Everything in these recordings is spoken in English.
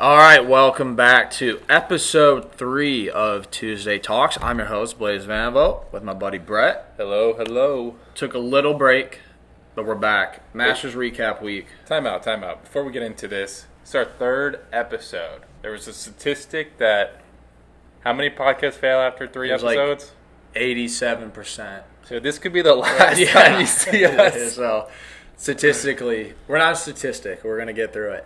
All right, welcome back to episode 3 of Tuesday Talks. I'm your host, Blaise with my buddy Brett. Hello, hello. Took a little break, but we're back. Masters recap week. Time out. Before we get into this, it's our 3rd episode. There was a statistic that how many podcasts fail after 3 episodes? Like 87%. So this could be the last time you see us. So statistically, we're not a statistic. We're going to get through it.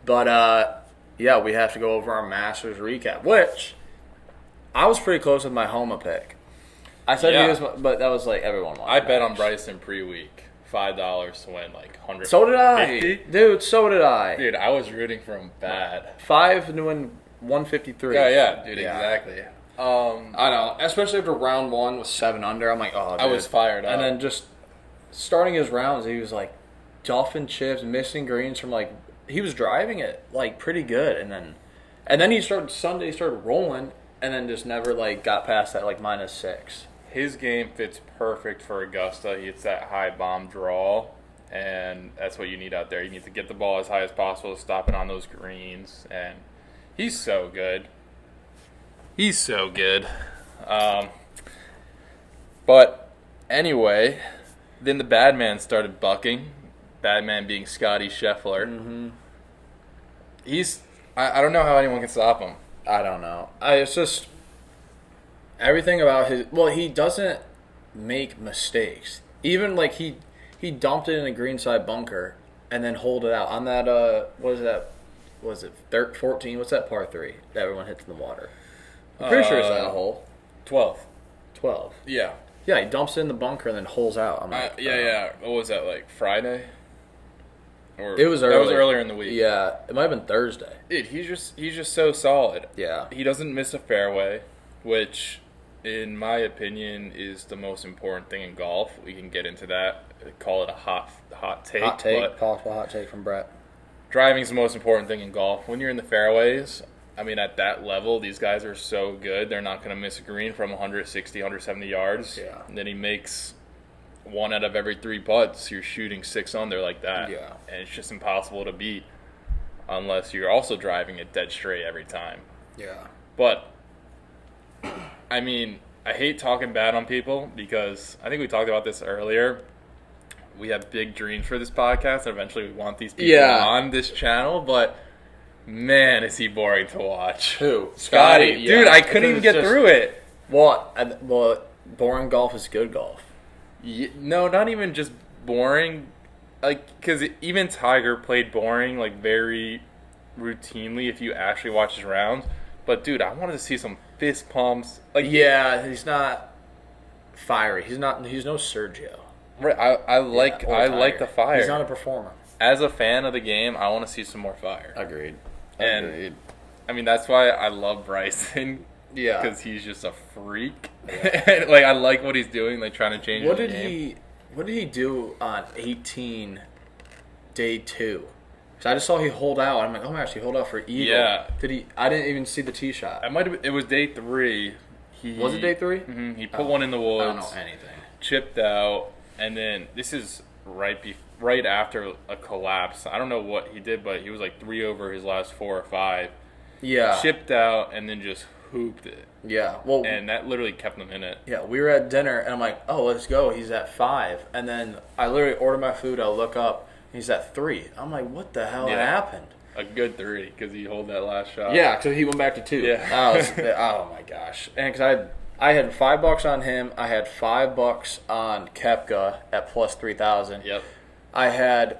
But, yeah, we have to go over our Masters recap, which I was pretty close with my Homa pick. I said he was, but that was like everyone wanted. I bet on Bryson pre-week, $5 to win like 100. So did I, dude. So did I. Dude, I was rooting for him bad. 5 to win 153. Yeah, dude, exactly. I know, especially after round 1 was 7 under. I'm like, oh, dude. I was fired up. And then just starting his rounds, he was like duffing chips, missing greens from like. He was driving it like pretty good, and then he started rolling, and then just never like got past that like -6. His game fits perfect for Augusta. It's that high bomb draw, and that's what you need out there. You need to get the ball as high as possible, stop it on those greens, and he's so good. But anyway, then the bad man started bucking. Bad man being Scotty Scheffler. Mm-hmm. I don't know how anyone can stop him. I don't know. It's just everything about his. Well, he doesn't make mistakes. Even like he dumped it in a greenside bunker and then hold it out on that. What is that? Was it 14? What's that par 3 that everyone hits in the water? I'm pretty sure it's that hole. 12. 12. Yeah. Yeah, he dumps it in the bunker and then holes out. I'm like, yeah. What was that, like Friday? Or it was early. That was earlier in the week. Yeah, it might have been Thursday. Dude, he's just so solid. Yeah. He doesn't miss a fairway, which, in my opinion, is the most important thing in golf. We can get into that. Call it a hot take. Hot take. Possible hot take from Brett. Driving is the most important thing in golf. When you're in the fairways, I mean, at that level, these guys are so good. They're not going to miss a green from 160, 170 yards. Yeah. And then he makes 1 out of every 3 putts. You're shooting 6 under like that. Yeah. And it's just impossible to beat unless you're also driving it dead straight every time. Yeah. But, I mean, I hate talking bad on people because I think we talked about this earlier. We have big dreams for this podcast, and eventually we want these people on this channel, but man, is he boring to watch. Who? Scotty. Yeah. Dude, I couldn't even get through it. Well, boring golf is good golf. No, not even just boring. Like, because even Tiger played boring, like, very routinely if you actually watch his rounds. But, dude, I wanted to see some fist pumps. Like, yeah, he's not fiery. He's no Sergio. Right, I like the fire. He's not a performer. As a fan of the game, I want to see some more fire. Agreed. And, I mean, that's why I love Bryson. Yeah. Because he's just a freak. Yeah. Like, I like what he's doing, like, trying to change the game. What did he do on 18, day 2? Because I just saw he hold out. I'm like, oh my gosh, he hold out for eagle. Yeah. I didn't even see the tee shot. It was day 3. Was it day 3? Mm-hmm, he put one in the woods. I don't know anything. Chipped out. And then this is right after a collapse. I don't know what he did, but he was like 3 over his last 4 or 5. Yeah. Chipped out and then just hooped it. Yeah. Well, and that literally kept him in it. Yeah, we were at dinner and I'm like, oh, let's go. He's at 5. And then I literally order my food. I look up. He's at 3. I'm like, what the hell happened? A good 3 because he held that last shot. Yeah, so he went back to 2. Yeah. Oh my gosh. And because I had $5 on him. I had $5 on Koepka at plus 3,000. Yep. I had,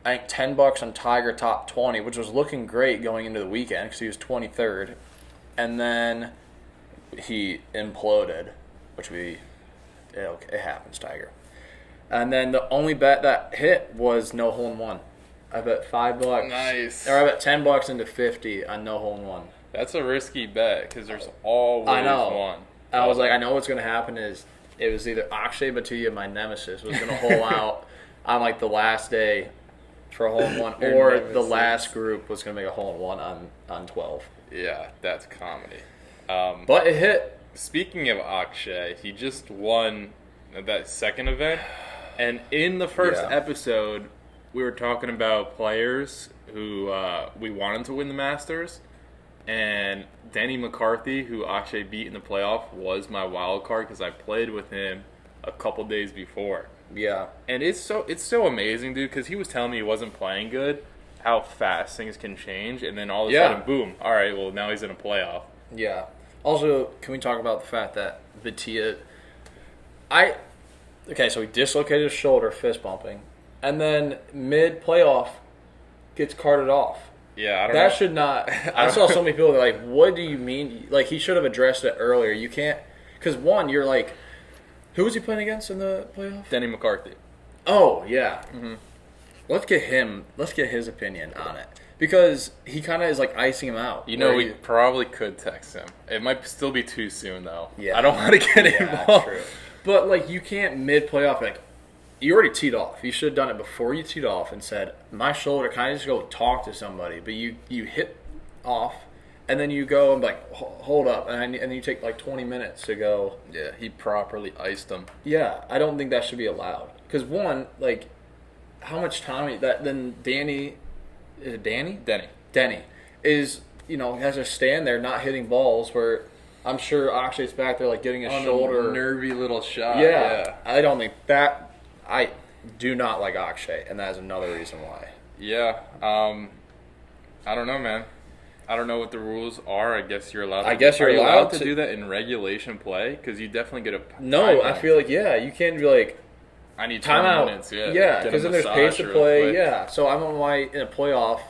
I think, $10 on Tiger top 20, which was looking great going into the weekend because he was 23rd. And then he imploded, which it happens, Tiger. And then the only bet that hit was no hole in one. I bet $5. Nice. Or I bet $10 into 50 on no hole in one. That's a risky bet because there's always one. I was like, I know what's going to happen is it was either Akshay Bhatia, my nemesis, was going to hole out on like the last day for a hole in one, or the last group was going to make a hole in one on 12. Yeah, that's comedy. But it hit. Speaking of Akshay, he just won that second event, and in the first episode, we were talking about players who we wanted to win the Masters, and Danny McCarthy, who Akshay beat in the playoff, was my wild card because I played with him a couple days before. Yeah. And it's so amazing, dude, because he was telling me he wasn't playing good, how fast things can change, and then all of a sudden, boom, all right, well, now he's in a playoff. Yeah. Also, can we talk about the fact that Batia... Okay, so he dislocated his shoulder fist bumping, and then mid-playoff gets carted off. Yeah, I don't That know. should not... I saw so many people that are like, what do you mean? Like, he should have addressed it earlier. You can't... Because, one, you're like... Who was he playing against in the playoff? Danny McCarthy. Oh, yeah. Mm-hmm. Let's get his opinion on it. Because he kind of is like icing him out. You know, we probably could text him. It might still be too soon, though. Yeah. I don't want to get involved. True. But, like, you can't mid-playoff, like, you already teed off. You should have done it before you teed off and said, my shoulder, can I just go talk to somebody? But you hit off, and then you go and, like, hold up. And then you take, like, 20 minutes to go. Yeah, he properly iced him. Yeah, I don't think that should be allowed. Because, one, like, how much time then Danny... Is it Danny? Denny is, has to stand there not hitting balls where I'm sure Akshay's back there like getting his shoulder. Nervy little shot. Yeah. I don't think that. I do not like Akshay, and that is another reason why. Yeah. I don't know, man. I don't know what the rules are. I guess you're allowed. I guess you're allowed to do that in regulation play because you definitely get a. No, I feel like you can't be like. I need timeout. Minutes. Yeah, because then there's pace to play. Yeah, so I don't know why in a playoff.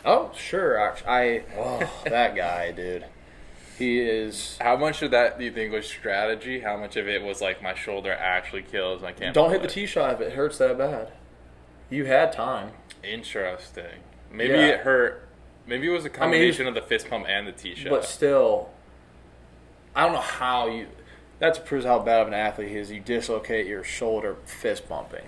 Oh, sure. That guy, dude. He is. How much of that do you think was strategy? How much of it was like my shoulder actually kills? I can't. Don't hit the tee shot if it hurts that bad. You had time. Interesting. Maybe it hurt. Maybe it was a combination of the fist pump and the tee shot. But still, I don't know how you. That proves how bad of an athlete he is. You dislocate your shoulder fist bumping.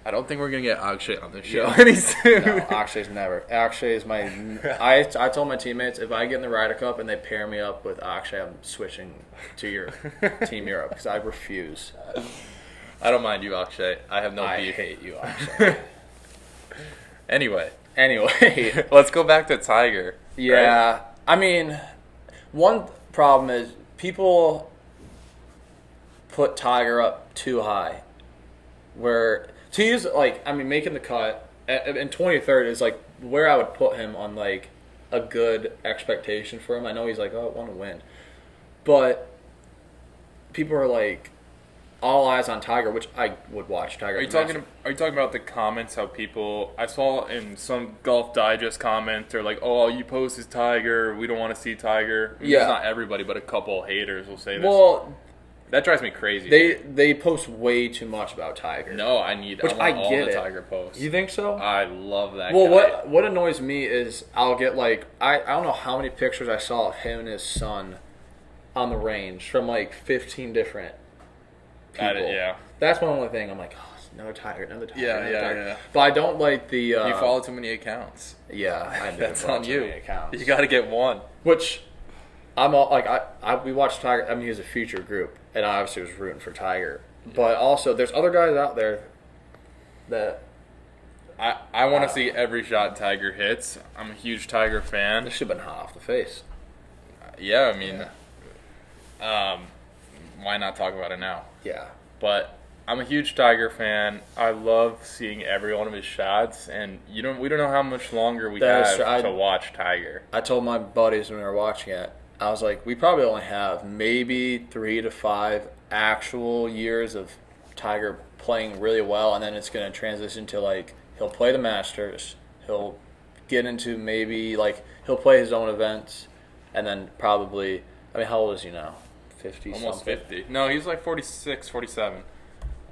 I don't think we're gonna get Akshay on the show any soon. No, Akshay's never. Akshay is my. I told my teammates if I get in the Ryder Cup and they pair me up with Akshay, I'm switching to your Team Europe because I refuse. I don't mind you, Akshay. I have no beef. I hate you, Akshay. Anyway, let's go back to Tiger. Yeah, right? I mean, one problem is people put Tiger up too high. Where he's like, I mean, making the cut in 23rd is like where I would put him on like a good expectation for him. I know he's like, oh, I want to win, but people are like all eyes on Tiger, which I would watch Tiger. Are you talking about the comments? How people I saw in some Golf Digest comment, they're like, "Oh, all you post is Tiger. We don't want to see Tiger." I mean, it's not everybody, but a couple haters will say this. Well, that drives me crazy. They post way too much about Tiger. No, I want all the Tiger posts. You think so? I love that. Well, guy. what annoys me is I'll get like I don't know how many pictures I saw of him and his son on the range from like 15 different people. That's my only thing. I'm like, oh, another Tiger. Yeah. But I don't like the. You follow too many accounts. Yeah, I do. That's on you. Accounts. You got to get one. Which I'm all like we watched Tiger. I mean, he was a future group, and I obviously was rooting for Tiger. But also, there's other guys out there that I want to see every shot Tiger hits. I'm a huge Tiger fan. This should have been hot off the face. Yeah, I mean, why not talk about it now? Yeah. But I'm a huge Tiger fan. I love seeing every one of his shots, and we don't know how much longer we have to watch Tiger. I told my buddies when we were watching it, I was like, we probably only have maybe 3 to 5 actual years of Tiger playing really well, and then it's going to transition to like he'll play the Masters, he'll get into maybe like he'll play his own events, and then probably, I mean, how old is he now? 50 Almost something? 50. No, he's like 46, 47.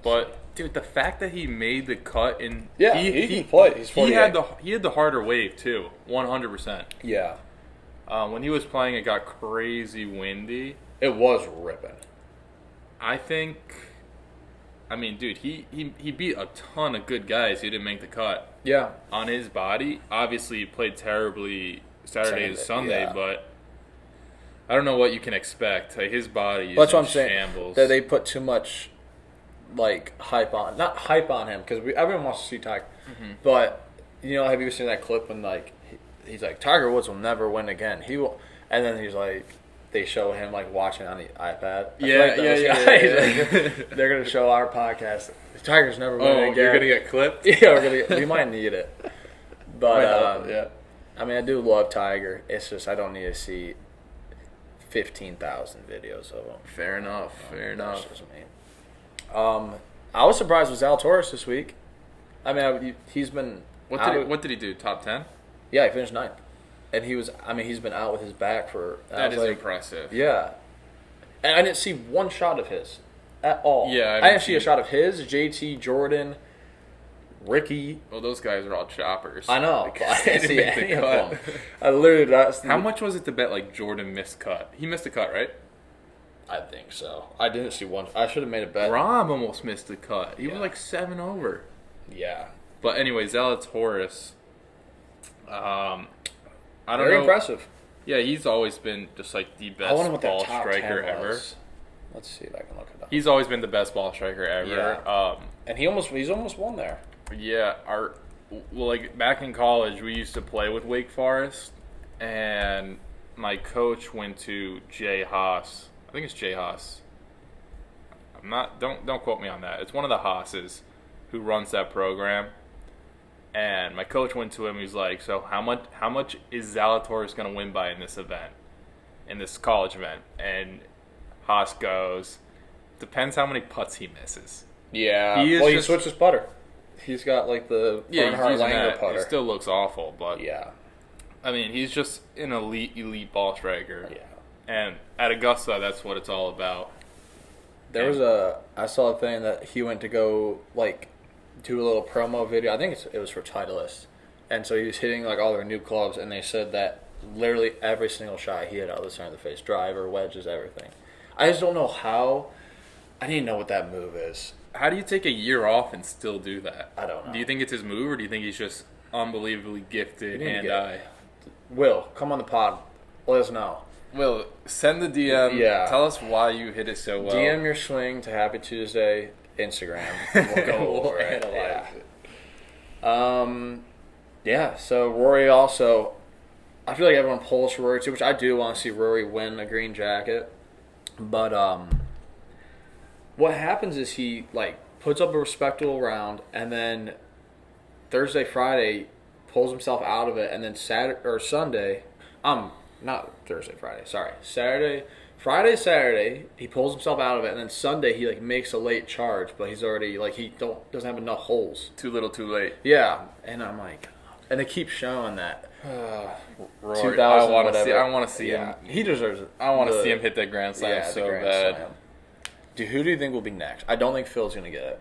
But dude, the fact that he made the cut in he can play. He's 48. He had the harder wave too, 100%. Yeah. When he was playing, it got crazy windy. It was ripping. I mean, dude, he beat a ton of good guys who didn't make the cut. Yeah. On his body, obviously he played terribly Saturday and Sunday, but I don't know what you can expect. Like, his body is that's what in I'm saying. shambles. That they put too much. like not hype on him because everyone wants to see Tiger, but have you seen that clip when like he's like Tiger Woods will never win again. He will, and then he's like they show him like watching on the iPad. Yeah. Like, they're gonna show our podcast. Tiger's never winning again. You're gonna get clipped. Yeah, we might need it, but yeah. I mean, I do love Tiger. It's just I don't need to see 15,000 videos of him. Fair enough. That's just me. I was surprised with Zalatoris this week. I mean, he's been. What did he do? Top 10? Yeah, he finished 9th, and he's been out with his back for. That is impressive. Yeah, and I didn't see one shot of his at all. Yeah, I didn't see a shot of his. JT, Jordan, Ricky. Well, those guys are all choppers. I know. Like, I didn't see any of cut. them. I literally. How much was it to bet like Jordan missed cut? He missed a cut, right? I think so. I didn't see one. I should have made a bet. Rob almost missed the cut. He was like 7 over. Yeah. But anyway, Zalatoris. I don't know. Very impressive. Yeah, he's always been just like the best ball striker ever. Let's see if I can look it up. He's always been the best ball striker ever. Yeah. And he's almost won there. Yeah, like back in college, we used to play with Wake Forest, and my coach went to Jay Haas. I think it's Jay Haas. I'm not. Don't quote me on that. It's one of the Haas's who runs that program. And my coach went to him. He was like, "So how much is Zalatoris going to win by in this event, in this college event?" And Haas goes, "Depends how many putts he misses." Yeah. He switched his putter. He's got like the Bernhard Langer putter. It still looks awful, but yeah. I mean, he's just an elite ball striker. Yeah. And at Augusta, that's what it's all about. I saw a thing that he went to go like do a little promo video. I think it was for Titleist, and so he was hitting like all their new clubs, and they said that literally every single shot he hit out of the center of the face, driver, wedges, everything. I just don't know how. I didn't know what that move is. How do you take a year off and still do that? I don't know. Do you think it's his move, or do you think he's just unbelievably gifted hand-eye? Will, come on the pod. Let us know. Will, send the DM. Yeah. Tell us why you hit it so well. DM your swing to Happy Tuesday Instagram. We'll go over it. Analyze it. Yeah, so Rory also, I feel like everyone pulls for Rory too, which I do want to see Rory win a green jacket. But what happens is he like puts up a respectable round, and then Thursday, Friday pulls himself out of it, and then Sunday, not Thursday, Friday, sorry, Saturday, he pulls himself out of it, and then Sunday he like makes a late charge, but he's already like doesn't have enough holes. Too little, too late. Yeah, and I'm like, and they keep showing that. Rory, 2000, I want to see him. He deserves it. I want to see him hit that grand slam so bad. Slam. Dude, who do you think will be next? I don't think Phil's gonna get it.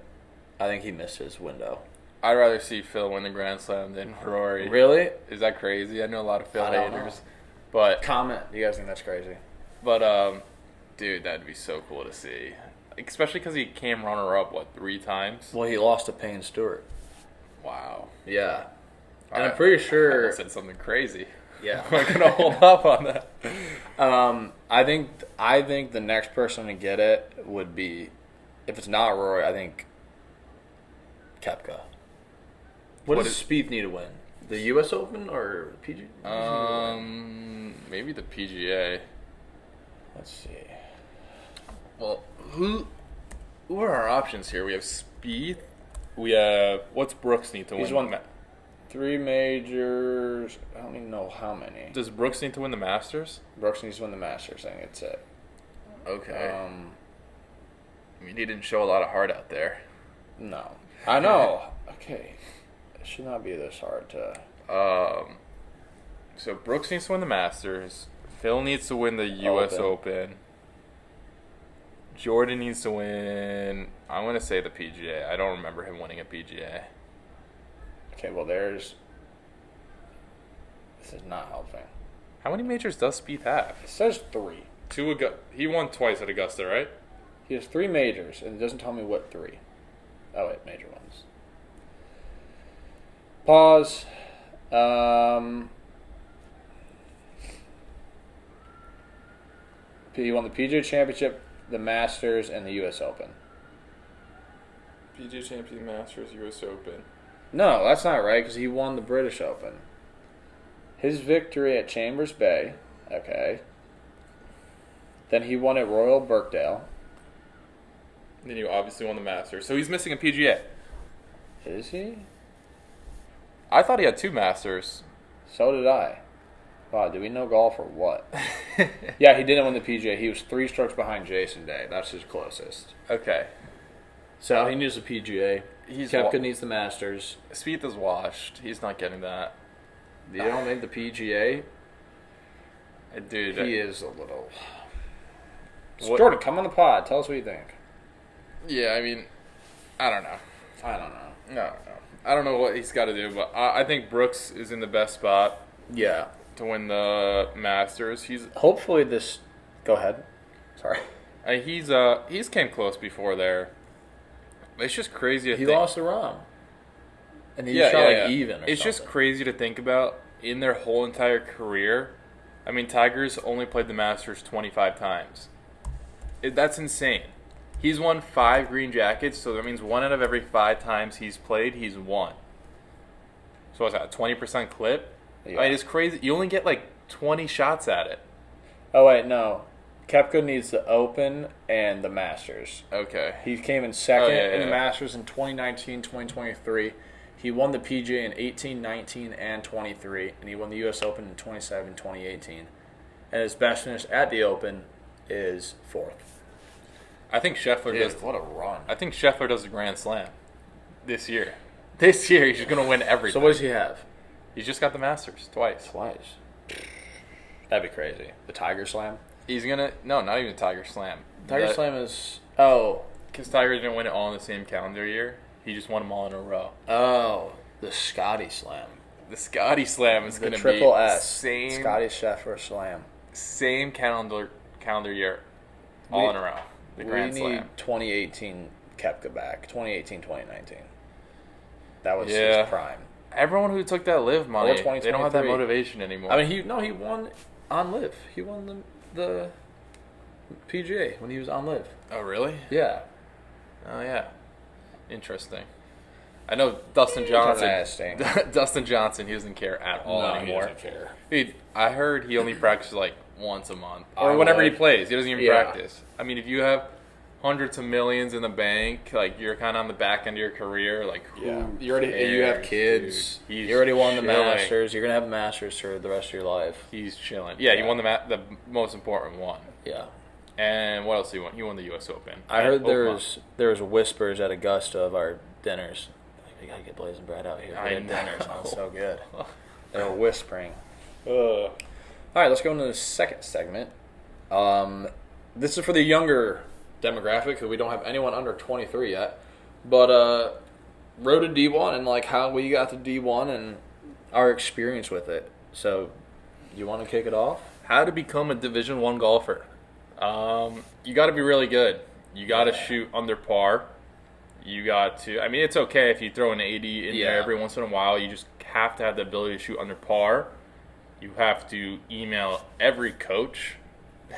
I think he missed his window. I'd rather see Phil win the grand slam than Rory. Really? Is that crazy? I know a lot of Phil I don't haters, know. but comment. Do you guys think that's crazy? But dude, that'd be so cool to see, especially because he came runner-up 3 times. Well, he lost to Payne Stewart. Wow. Yeah. And I'm pretty sure I said something crazy. Yeah. I'm gonna hold up on that. I think the next person to get it would be, if it's not Rory, I think Koepka. What does Spieth need to win? The U.S. Open or the PGA? Maybe the PGA. Let's see. Well, who are our options here? We have Spieth. We have what's Brooks need to win? He's won 3 majors. I don't even know how many. Does Brooks need to win the Masters? Brooks needs to win the Masters. I think it's it. Okay. I mean, he didn't show a lot of heart out there. No. I know. Okay. It should not be this hard to... So Brooks needs to win the Masters. Phil needs to win the U.S. Open. Jordan needs to win... I'm going to say the PGA. I don't remember him winning a PGA. Okay, well, this is not helping. How many majors does Spieth have? It says 3. He won twice at Augusta, right? He has 3 majors, and it doesn't tell me what 3. Oh, wait, major ones. Pause. He won the PGA Championship, the Masters, and the U.S. Open. PGA Champion, Masters, U.S. Open. No, that's not right because he won the British Open. His victory at Chambers Bay, okay. Then he won at Royal Birkdale. Then you obviously won the Masters. So he's missing a PGA. Is he? I thought he had 2 Masters. So did I. Wow, do we know golf or what? Yeah, he didn't win the PGA. He was 3 strokes behind Jason Day. That's his closest. Okay. So he needs the PGA. Koepka needs the Masters. Spieth is washed. He's not getting that. You don't think the PGA? Dude. He is a little... Jordan, come on the pod. Tell us what you think. Yeah, I mean, I don't know. No. I don't know what he's got to do, but I think Brooks is in the best spot. Yeah. To win the Masters. Hopefully this... Go ahead. Sorry. He's came close before there. It's just crazy to think. He lost to Rahm. And he shot even or It's something. just crazy to think about in their whole entire career. I mean, Tiger's only played the Masters 25 times. That's insane. He's won 5 green jackets, so that means 1 out of every 5 times he's played, he's won. So what's that, a 20% clip? Yeah. I mean, it's crazy. You only get like 20 shots at it. Oh, wait, no. Koepka needs the Open and the Masters. Okay. He came in second in the yeah. Masters in 2019, 2023. He won the PGA in 18, 19, and 23. And he won the U.S. Open in 27, 2018. And his best finish at the Open is 4th. I think Scheffler does. What a run. I think Scheffler does the Grand Slam this year. This year, he's going to win everything. So what does he have? He's just got the Masters twice. That'd be crazy. The Tiger Slam? He's going to... No, not even the Tiger Slam. Tiger Slam is... Oh. Because Tiger didn't win it all in the same calendar year. He just won them all in a row. Oh. The Scotty Slam. The Scotty Slam is going to be... Triple S. Same, Scotty Scheffler Slam. Same calendar year. All in a row. The Grand Slam. We need 2018 Koepka back. 2018, 2019. That was Yeah. his prime. Everyone who took that live money, Or they don't have that 2023. motivation anymore. I mean, he won on live. He won the PGA when he was on live. Oh, really? Yeah. Oh, yeah. Interesting. I know Dustin Johnson. Interesting. Dustin Johnson, he doesn't care at all anymore. He doesn't care. Dude, I heard he only practices like once a month. I Or whenever he would. plays. He doesn't even Yeah. practice. I mean, if you have hundreds of millions in the bank, like you're kind of on the back end of your career, like who You have cares, kids. dude? You already won the chilling. Masters. You're gonna have the Masters for the rest of your life. He's chilling. Yeah, he won the most important one. Yeah. And what else did he win? He won the U.S. Open. I heard And there was whispers at Augusta of our dinners. Like, we gotta get Blaise and Brad out here for I their know. dinners. That was so good. They were whispering. Oklahoma. All right, let's go into the second segment. This is for the younger demographic because we don't have anyone under 23 yet. But road to D1 and like how we got to D1 and our experience with it. So, you want to kick it off? How to become a Division I golfer. You got to be really good. You got to shoot under par. You got to... I mean, it's okay if you throw an 80 in there every once in a while. You just have to have the ability to shoot under par. You have to email every coach.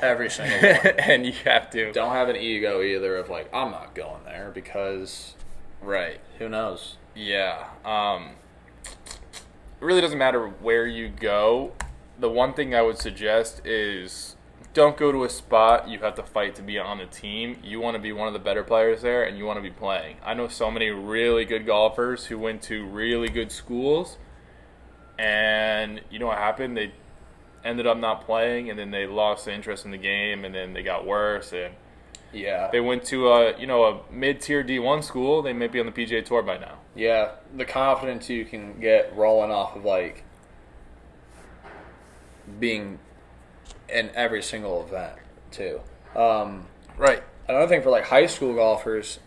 Every single one. And you have to... Don't have an ego either of like, I'm not going there because... Right. Who knows? Yeah. It really doesn't matter where you go. The one thing I would suggest is don't go to a spot you have to fight to be on the team. You want to be one of the better players there, and you want to be playing. I know so many really good golfers who went to really good schools, and you know what happened? They ended up not playing, and then they lost the interest in the game, and then they got worse, and Yeah. they went to a mid-tier D1 school. They may be on the PGA Tour by now. Yeah. The confidence you can get rolling off of like being in every single event too. Right. Another thing for like high school golfers,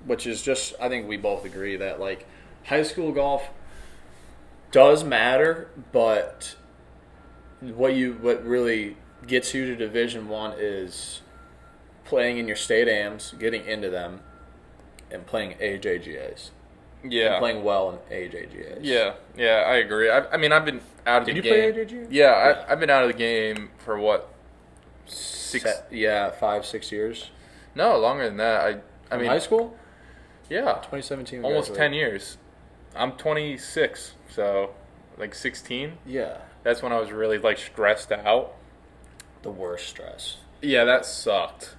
which is just I think we both agree that like high school golf does matter, but what really gets you to Division I is playing in your state AMs, getting into them, and playing AJGAs. Yeah. And playing well in AJGAs. Yeah, I agree. I mean, I've been out of the Did game. you play AJGA? Yeah, I've been out of the game for what? 5-6 years. No, longer than that. I In mean, high school? Yeah. 2017. Almost 10 years. I'm 26, so like 16. Yeah. That's when I was really like stressed out. The worst stress. Yeah, that sucked.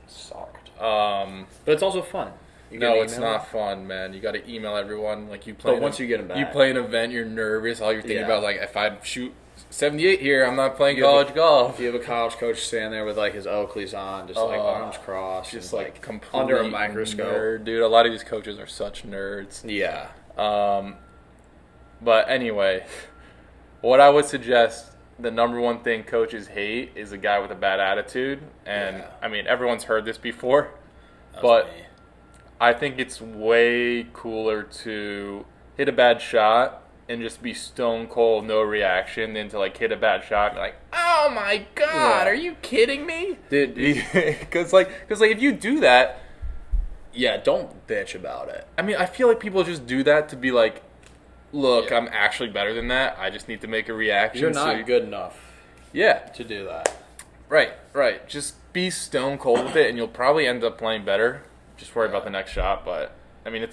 But it's also fun. No, it's not fun, man. You got to email everyone. Like you play. But once you get them back, you play an event, you're nervous. All you're thinking Yeah. about, like, if I shoot 78 here, I'm not playing college golf. If you have a college coach standing there with like his Oakleys on, just like arms crossed, Just and, like complete under a microscope, nerd. Dude. A lot of these coaches are such nerds. Yeah. But anyway, what I would suggest, the number one thing coaches hate is a guy with a bad attitude. And, Yeah. I mean, everyone's heard this before. That's But me. I think it's way cooler to hit a bad shot and just be stone cold, no reaction, than to, like, hit a bad shot and be like, oh, my God, Yeah. are you kidding me? Dude, Because, like, if you do that, yeah, don't bitch about it. I mean, I feel like people just do that to be like, look, Yeah. I'm actually better than that. I just need to make a reaction. You're not good enough Yeah, to do that. right. Just be stone cold with it, and you'll probably end up playing better. Just worry about the next shot. But, I mean,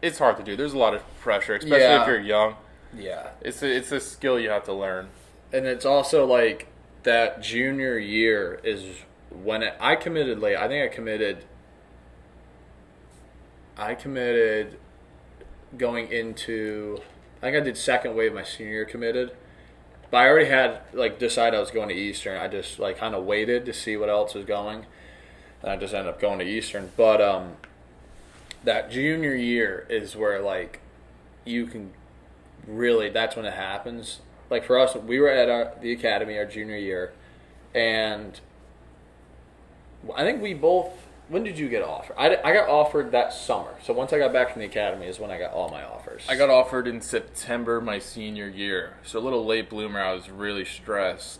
it's hard to do. There's a lot of pressure, especially Yeah. if you're young. Yeah. It's a skill you have to learn. And it's also like that junior year is when I committed late. I think I committed going into, I think I did second wave my senior year committed. But I already had like decided I was going to Eastern. I just like kind of waited to see what else was going. And I just ended up going to Eastern. But that junior year is where like you can really, that's when it happens. Like for us, we were at the academy our junior year, and I think we both. When did you get offered? I got offered that summer. So once I got back from the academy is when I got all my offers. I got offered in September my senior year. So a little late bloomer. I was really stressed.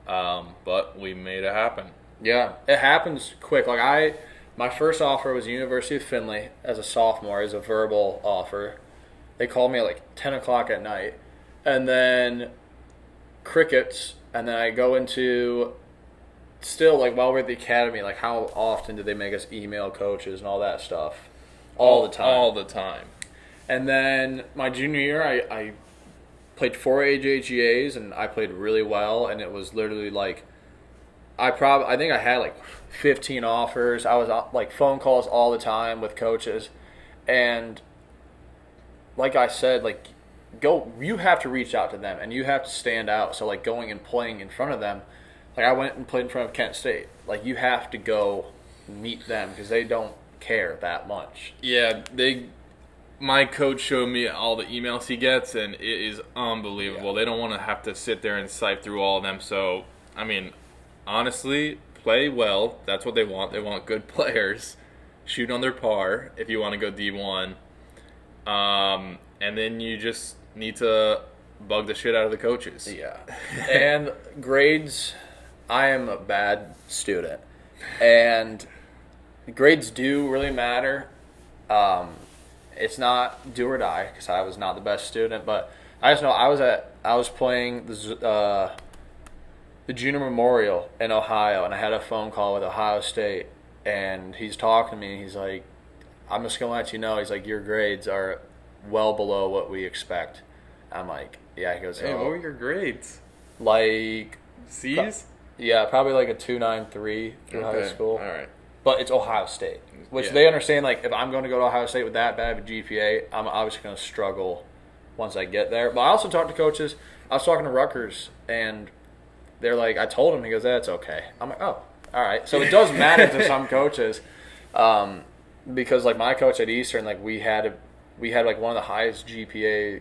But we made it happen. Yeah, it happens quick. Like my first offer was University of Findlay as a sophomore, as a verbal offer. They called me at like 10 o'clock at night. And then crickets. And then I go into, still, like, while we're at the academy, like, how often do they make us email coaches and all that stuff? All the time. All the time. And then my junior year, I played 4 AJGAs, and I played really well. And it was literally, like, I think I had, like, 15 offers. I was, like, phone calls all the time with coaches. And like I said, like, you have to reach out to them and you have to stand out. So like going and playing in front of them, like I went and played in front of Kent State. Like you have to go meet them because they don't care that much. Yeah, my coach showed me all the emails he gets, and it is unbelievable. Yeah. They don't want to have to sit there and sift through all of them. So, I mean, honestly, play well. That's what they want. They want good players. Shoot on their par if you want to go D1. And then you just need to bug the shit out of the coaches. Yeah. And grades, I am a bad student. And grades do really matter. It's not do or die because I was not the best student, but I just know I was playing the Junior Memorial in Ohio, and I had a phone call with Ohio State, and he's talking to me, and he's like, I'm just going to let you know, he's like, your grades are well below what we expect. I'm like, yeah. He goes, Hey, what were your grades? like C's? yeah, probably like a 2.93 through high school. All right. But it's Ohio State, which Yeah. they understand. Like, if I'm going to go to Ohio State with that bad of a GPA, I'm obviously going to struggle once I get there. But I also talked to coaches. I was talking to Rutgers, and they're like, I told him, he goes, that's okay. I'm like, oh, all right. So it does matter to some coaches, because like my coach at Eastern, like we had like one of the highest GPA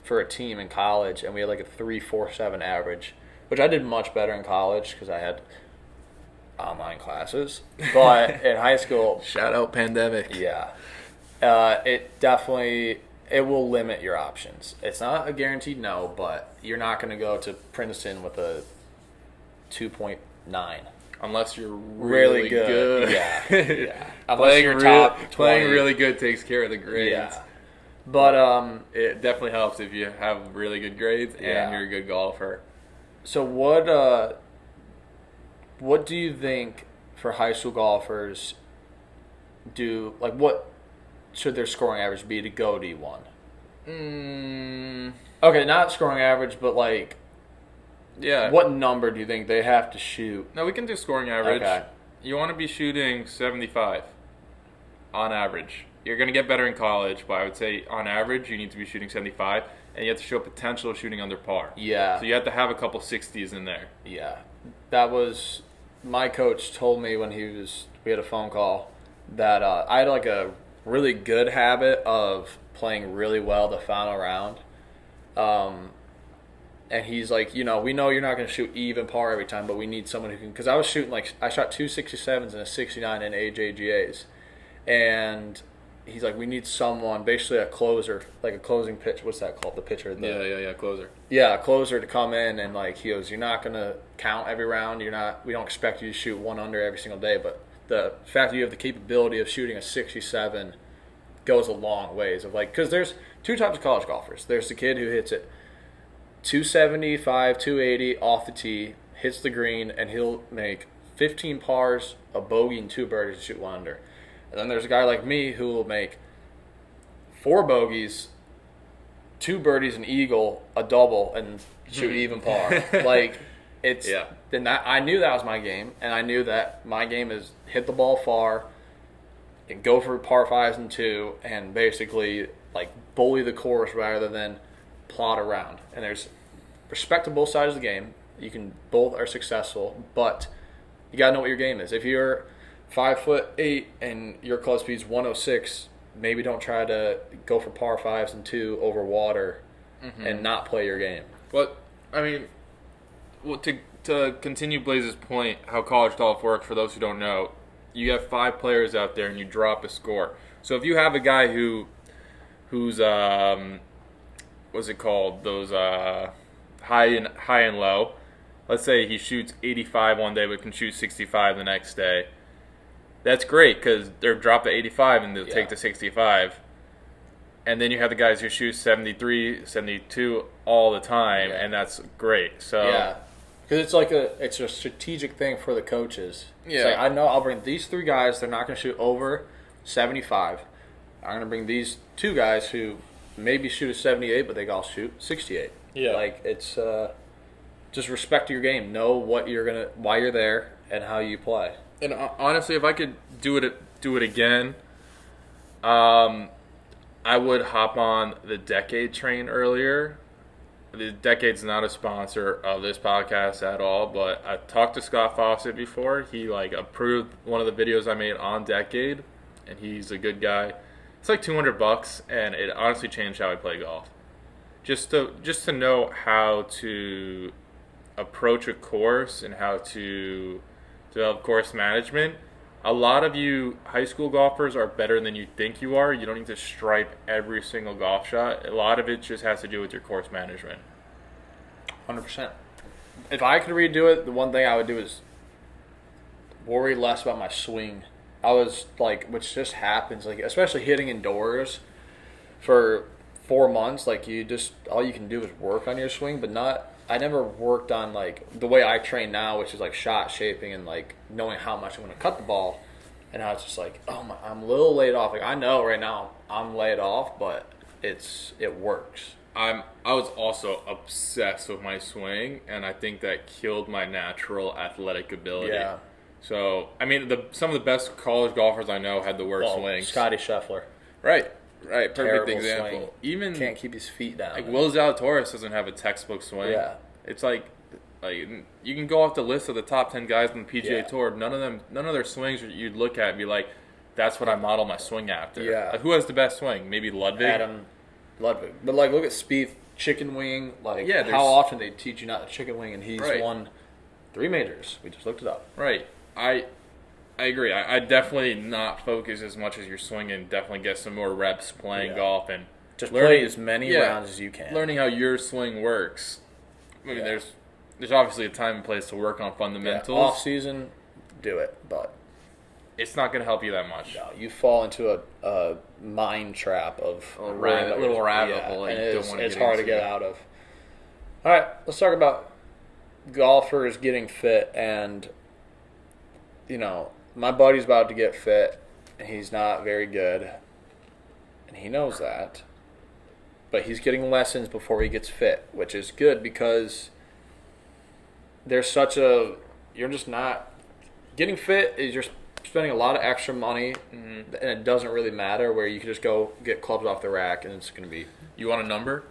for a team in college, and we had like a 3.47 average, which I did much better in college because I had online classes. But in high school, Shout out pandemic. yeah, it will limit your options. It's not a guaranteed no, but you're not going to go to Princeton with a 2.9. Unless you're Really really good. good. Yeah. Yeah. Unless you're top 20. playing really good takes care of the grades. Yeah. But It definitely helps if you have really good grades Yeah. and you're a good golfer. so what do you think for high school golfers do, like what should their scoring average be to go D1? Mm, Okay, not scoring average, but like, yeah. what number do you think they have to shoot? No, we can do scoring average. Okay. You want to be shooting 75 on average. You're going to get better in college, but I would say on average you need to be shooting 75, and you have to show potential of shooting under par. Yeah. So you have to have a couple 60s in there. Yeah. That was, my coach told me when we had a phone call that I had like a really good habit of playing really well the final round. And he's like, we know you're not going to shoot even par every time, but we need someone who can, because I was shooting I shot 2 67s and a 69 in AJGAs. And he's like, we need someone, basically a closer, like a closing pitch. What's that called? The pitcher. Yeah, closer. Yeah, a closer to come in and like he goes, you're not gonna count every round. We don't expect you to shoot one under every single day, but the fact that you have the capability of shooting a 67 goes a long ways. Of like, because there's two types of college golfers. There's the kid who hits it 275, 280 off the tee, hits the green, and he'll make 15 pars, a bogey, and 2 birdies to shoot one under. And then there's a guy like me who will make 4 bogeys, 2 birdies, an eagle, a double, and shoot even par. Like, it's then that I knew that was my game, and I knew that my game is hit the ball far and go for par 5s and 2, and basically like bully the course rather than plot around. And there's respect to both sides of the game. Both are successful, but you gotta know what your game is. If you're 5'8" and your club speed's 106, maybe don't try to go for par 5s and 2 over water and not play your game. But I mean, to continue Blaise's point, how college golf works for those who don't know, you have 5 players out there and you drop a score. So if you have a guy who's what's it called? Those high and low. Let's say he shoots 85 one day but can shoot 65 the next day. That's great because they're dropped to 85 and they'll take the 65. And then you have the guys who shoot 73, 72 all the time, and that's great. So because it's a strategic thing for the coaches. Yeah, it's like, I know I'll bring these 3 guys. They're not going to shoot over 75. I'm going to bring these 2 guys who maybe shoot a 78, but they all shoot 68. Yeah, like it's just respect your game. Know why you're there, and how you play. And honestly, if I could do it again, I would hop on the Decade train earlier. The Decade's not a sponsor of this podcast at all, but I talked to Scott Fawcett before. He approved one of the videos I made on Decade, and he's a good guy. It's like $200, and it honestly changed how I play golf. Just to know how to approach a course and how to develop course management. A lot of you high school golfers are better than you think you are. You don't need to stripe every single golf shot. A lot of it just has to do with your course management. 100%. If I could redo it, the one thing I would do is worry less about my swing. I was like, which just happens, like especially hitting indoors for 4 months, like all you can do is work on your swing, but I never worked on like the way I train now, which is like shot shaping and like knowing how much I'm going to cut the ball. And now it's just like, I'm a little laid off. Like I know right now I'm laid off, but it works. I was also obsessed with my swing, and I think that killed my natural athletic ability. Yeah. So I mean, some of the best college golfers I know had the worst swings. Scotty Scheffler. Right. Perfect Terrible example. swing. Even can't keep his feet down. Like Will Zalatoris doesn't have a textbook swing. Yeah. It's like you can go off the list of the top 10 guys on the PGA Tour. None of their swings you'd look at and be like, that's what I model my swing after. Yeah. Like, who has the best swing? Maybe Ludwig. Adam Ludwig. But like, look at Spieth, chicken wing. Like, how often they teach you not to chicken wing, and he's won 3 majors. We just looked it up. Right. I agree. I definitely not focus as much as your swing and definitely get some more reps playing golf and just play as many rounds as you can. Learning how your swing works. I mean, there's obviously a time and place to work on fundamentals. Off season, do it, but it's not going to help you that much. No, you fall into a mind trap of a little rabbit hole. And it's hard to get out of. All right, let's talk about golfers getting fit. And my buddy's about to get fit, and he's not very good. and he knows that. But he's getting lessons before he gets fit, which is good because there's such a you're just not getting fit is you're spending a lot of extra money, and it doesn't really matter where you can just go get clubs off the rack and it's going to be. You want a number?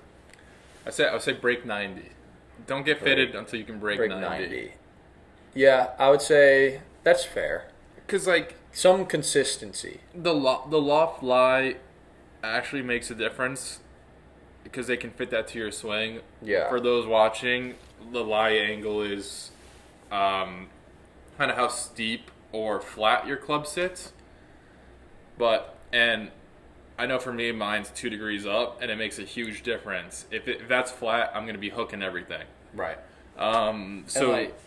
I would say break 90. Don't get fitted until you can break 90. Yeah, I would say that's fair. Because like some consistency. The loft lie actually makes a difference because they can fit that to your swing. Yeah. For those watching, the lie angle is kind of how steep or flat your club sits. And I know for me, mine's 2 degrees up, and it makes a huge difference. If that's flat, I'm going to be hooking everything. Right. So like,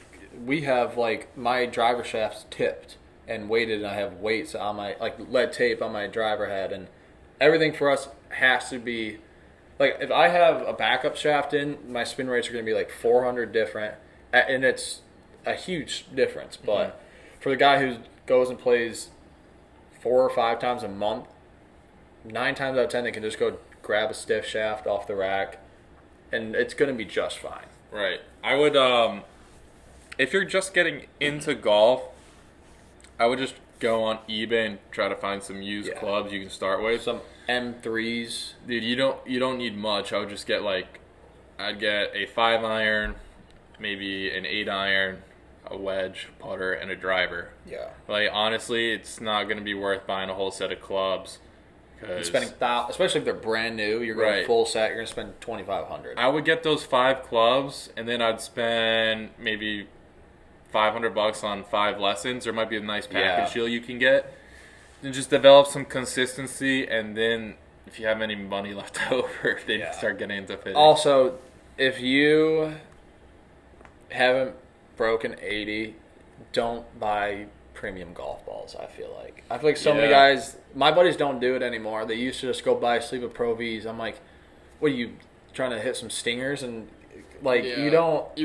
we have like my driver shaft's tipped and weighted, and I have weights on my like lead tape on my driver head, and everything for us has to be like if I have a backup shaft in, my spin rates are going to be like 400 different, and it's a huge difference. But for the guy who goes and plays 4 or 5 times a month, 9 times out of 10 they can just go grab a stiff shaft off the rack, and it's going to be just fine. Right. I would, if you're just getting into golf, I would just go on eBay and try to find some used clubs you can start with. Some M3s. Dude, you don't need much. I would just get I'd get a 5-iron, maybe an 8-iron, a wedge, putter, and a driver. Yeah. Like, honestly, it's not going to be worth buying a whole set of clubs. Spending especially if they're brand new, you're going full set. You're going to spend $2,500. I would get those 5 clubs, and then I'd spend maybe $500 on 5 lessons. There might be a nice package deal you can get, and just develop some consistency. And then, if you have any money left over, then start getting into fitting. Also, if you haven't broken 80, don't buy premium golf balls. I feel like so many guys, my buddies don't do it anymore. They used to just go buy a sleeve of Pro Vs. I'm like, what are you trying to hit some stingers? And like you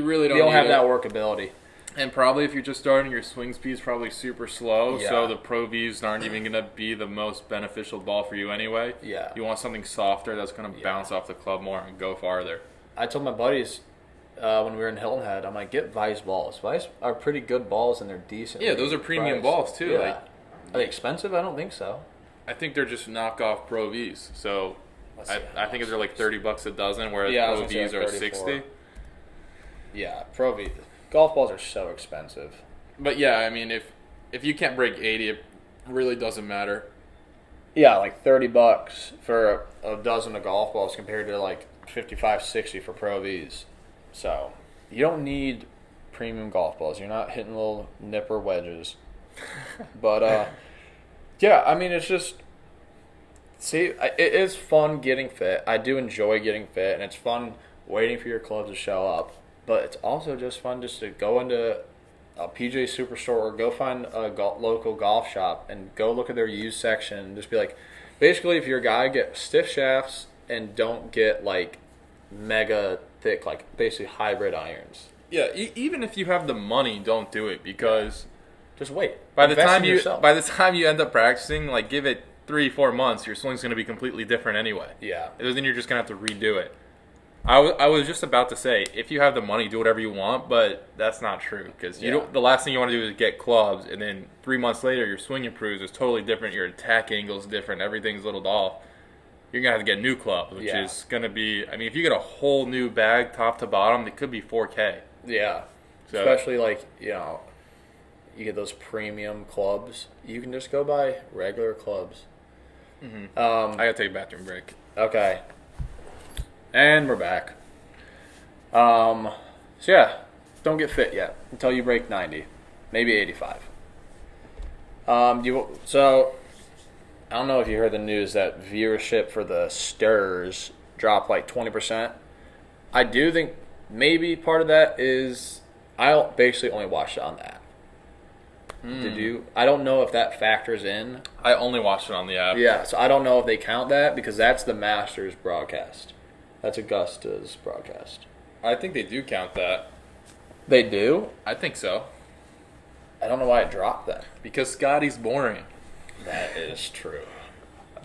really don't have that workability. And probably if you're just starting, your swing speed's probably super slow, so the Pro Vs aren't even going to be the most beneficial ball for you anyway. Yeah. You want something softer that's going to bounce off the club more and go farther. I told my buddies when we were in Hilton Head, I'm like, get Vice balls. Vice are pretty good balls, and they're decent. Yeah, those are premium balls, too. Yeah. Like, are they expensive? I don't think so. I think they're just knockoff Pro Vs. So I think they're like $30 a dozen, whereas Pro Vs are 60. Yeah, Pro V. Golf balls are so expensive. But yeah, I mean, if you can't break 80, it really doesn't matter. Yeah, like $30 for a dozen of golf balls compared to like $55, $60 for Pro Vs. So you don't need premium golf balls. You're not hitting little nipper wedges. But yeah, I mean, it's just it is fun getting fit. I do enjoy getting fit, and it's fun waiting for your clubs to show up. But it's also just fun just to go into a PJ Superstore or go find a local golf shop and go look at their used section and just be like, basically, if you're a guy, get stiff shafts and don't get like mega thick, like basically hybrid irons. Yeah, even if you have the money, don't do it because just wait. By the time you end up practicing, like give it 3-4 months, your swing's going to be completely different anyway. Yeah. Then you're just going to have to redo it. I was just about to say, if you have the money, do whatever you want, but that's not true because the last thing you want to do is get clubs, and then 3 months later your swing improves. It's totally different. Your attack angle's different. Everything's a little off. You're gonna have to get new clubs, which is gonna be. I mean, if you get a whole new bag, top to bottom, it could be $4K. Yeah, so, especially like you get those premium clubs. You can just go buy regular clubs. Mm-hmm. I gotta take a bathroom break. Okay. And we're back. So yeah, don't get fit yet until you break 90, maybe 85. So I don't know if you heard the news that viewership for the Stirs dropped like 20%. I do think maybe part of that is I basically only watched it on the app. Did you? I don't know if that factors in. I only watched it on the app. Yeah, so I don't know if they count that because that's the Masters broadcast. That's Augusta's broadcast. I think they do count that. They do? I think so. I don't know why it dropped that. Because Scotty's boring. That is true.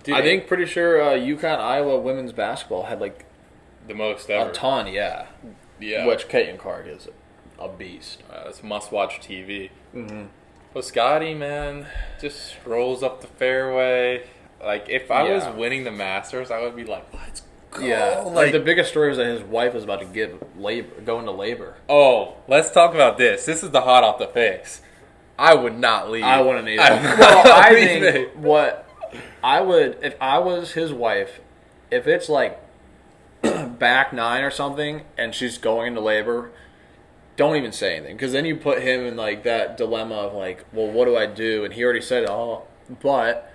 Dude, I think pretty sure UConn Iowa women's basketball had like the most ever. a ton, yeah. Yeah. Which Caitlin Clark is a beast. It's must-watch TV. Mm-hmm. But Scotty, man, just rolls up the fairway. Like, if I was winning the Masters, I would be like, let's go. Yeah, like the biggest story was that his wife was about to go into labor. Oh, let's talk about this. This is the hot off the face. I would not leave. I wouldn't either. Well, I think what I would, if I was his wife, if it's like back 9 or something and she's going into labor, don't even say anything, because then you put him in like that dilemma of like, well, what do I do? And he already said, oh, but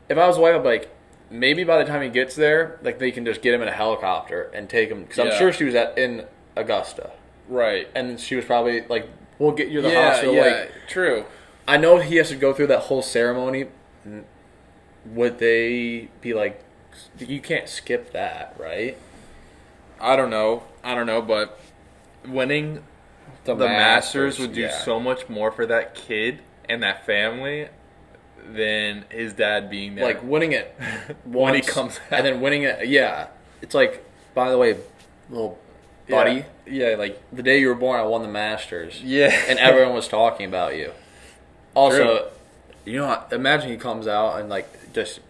if I was a wife, I'd be like, maybe by the time he gets there, like they can just get him in a helicopter and take him, because I'm sure she was in Augusta, right? And she was probably like, we'll get you to the hospital. Yeah, like, true. I know he has to go through that whole ceremony. Would they be like, you can't skip that, right? I don't know, but winning the Masters would do so much more for that kid and that family than his dad being there. Like winning it when he comes out. And then winning it, it's like, by the way, little buddy, like the day you were born, I won the Masters. Yeah. And everyone was talking about you. Also, you know, imagine he comes out and like just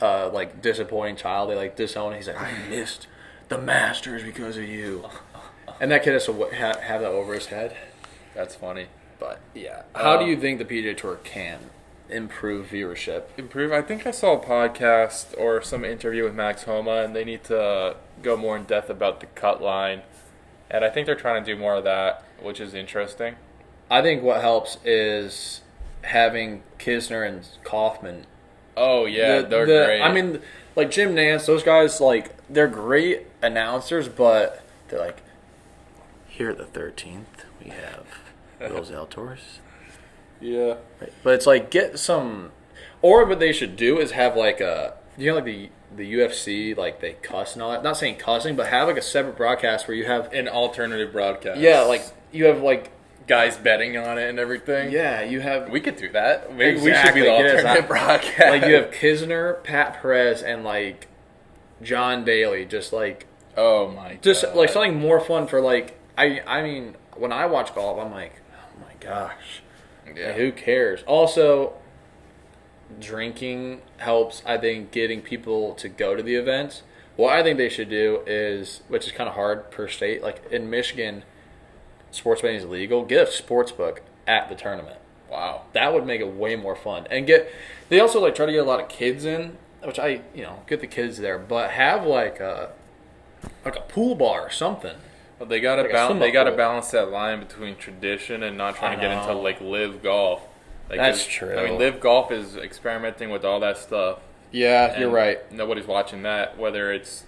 like disappointing child, they like disown. He's like, I missed the Masters because of you, and that kid has to have that over his head. That's funny. But yeah, how do you think the PGA Tour can improve viewership? I think I saw a podcast or some interview with Max Homa, and they need to go more in depth about the cut line, and I think they're trying to do more of that, which is interesting. I think what helps is having Kisner and Kaufman. Oh yeah, they're great. I mean, like Jim Nance, those guys, like, they're great announcers, but they're like, here at the 13th, we have Will Zalatoris. Yeah. Right. But it's like, get some, or what they should do is have like a, you know, like the UFC, like they cuss and all that. Not saying cussing, but have like a separate broadcast where you have an alternative broadcast. Yeah, like you have like guys betting on it and everything. Yeah, you have. We could do that. Maybe exactly. We should be the alternative broadcast. Like you have Kisner, Pat Perez, and like John Daly. Just like, oh my god, just like something more fun for like. I mean, when I watch golf, I'm like, oh my gosh, like, who cares? Also, drinking helps. I think getting people to go to the events. What I think they should do is, which is kind of hard per state, like in Michigan, sports betting is legal. Get a sports book at the tournament. Wow, that would make it way more fun. And they also like try to get a lot of kids in, which I get the kids there, but have like a pool bar or something. Well, they gotta balance that line between tradition and not trying to get into like live golf. Like, that's true. I mean, live golf is experimenting with all that stuff. Yeah, you're right. Nobody's watching that, whether it's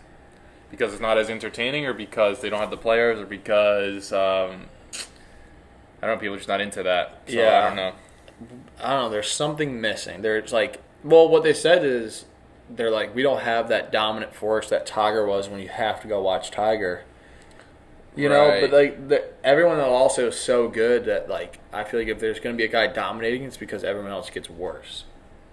because it's not as entertaining or because they don't have the players or because I don't know, people are just not into that. So I don't know. There's something missing. There's like, well, what they said is they're like, we don't have that dominant force that Tiger was when you have to go watch Tiger. You know, but like everyone also is so good that like I feel like if there's going to be a guy dominating, it's because everyone else gets worse.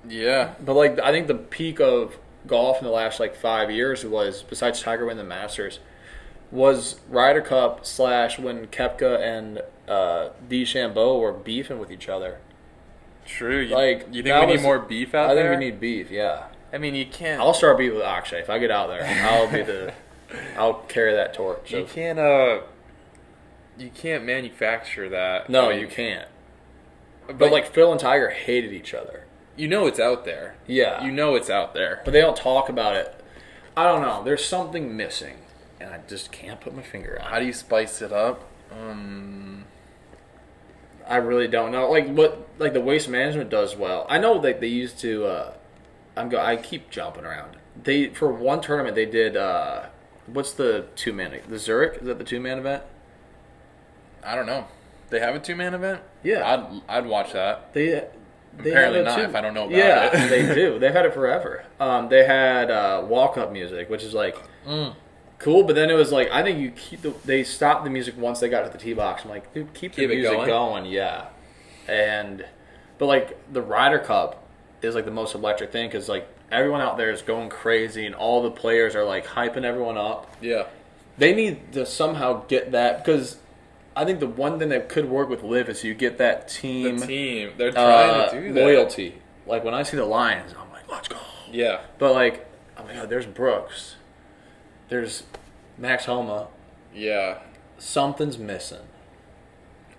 Yeah, but like I think the peak of golf in the last like 5 years was, besides Tiger winning the Masters, was Ryder Cup / when Koepka and DeChambeau were beefing with each other. True. You think we need more beef out there? I think we need beef. Yeah. I mean, you can't. I'll start beef with Akshay if I get out there. I'll carry that torch. You can't manufacture that. No, you can't. But like Phil and Tiger hated each other. You know it's out there. Yeah. You know it's out there. But they don't talk about it. I don't know. There's something missing, and I just can't put my finger on it. How do you spice it up? I really don't know. Like what? Like the Waste Management does well. I know that they used to. I keep jumping around. For one tournament they did. What's the 2-man? The Zurich? Is that the 2-man event? I don't know. They have a 2-man event? Yeah. I'd watch that. They apparently not if I don't know about it. Yeah, they do. They've had it forever. They had walk-up music, which is like cool, but then it was like, I think they stopped the music once they got to the tee box. I'm like, dude, keep the music going. Yeah. But like the Ryder Cup is like the most electric thing because like everyone out there is going crazy, and all the players are like hyping everyone up. Yeah. They need to somehow get that, because I think the one thing that could work with Liv is you get that team. The team. They're trying to do that. Loyalty. Like when I see the Lions, I'm like, let's go. Yeah. But like, oh my God, there's Brooks. There's Max Homa. Yeah. Something's missing.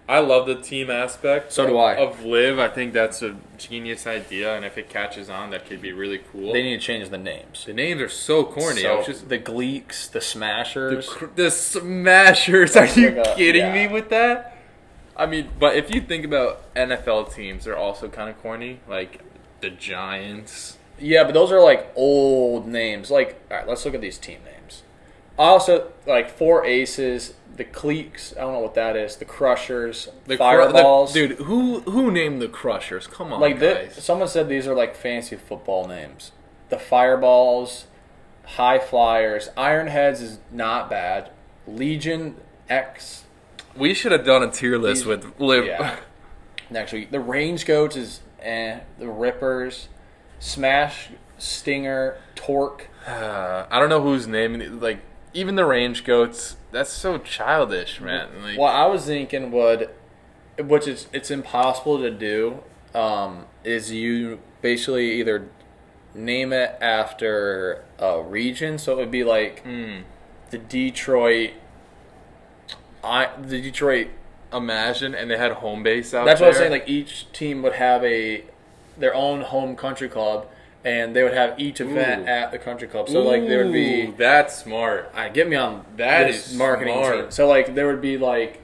I love the team aspect. So do I. Of Liv. I think that's a genius idea, and if it catches on, that could be really cool. They need to change the names. The names are so corny. So, the Gleeks, the Smashers. The Smashers. Are you like kidding me with that? I mean, but if you think about NFL teams, they're also kind of corny. Like the Giants. Yeah, but those are like old names. Like, all right, let's look at these team names. Also, like 4 Aces, the Cleeks. I don't know what that is. The Crushers, the Fireballs. Dude, who named the Crushers? Come on, like guys. Someone said these are like fancy football names. The Fireballs, High Flyers, Ironheads is not bad. Legion X. We should have done a tier list with Liv. Yeah. Next week, the Range Goats is the Rippers, Smash, Stinger, Torque. I don't know who's naming like even the Range Goats. That's so childish, man. Like, What I was thinking which is it's impossible to do, is you basically either name it after a region, so it would be like the Detroit. The Detroit. Imagine, and they had home base out That's there. what I was saying. Like each team would have their own home country club, and they would have each event at the country club. So like there would be. That's smart. Get me on That this is marketing smart. team. So like there would be like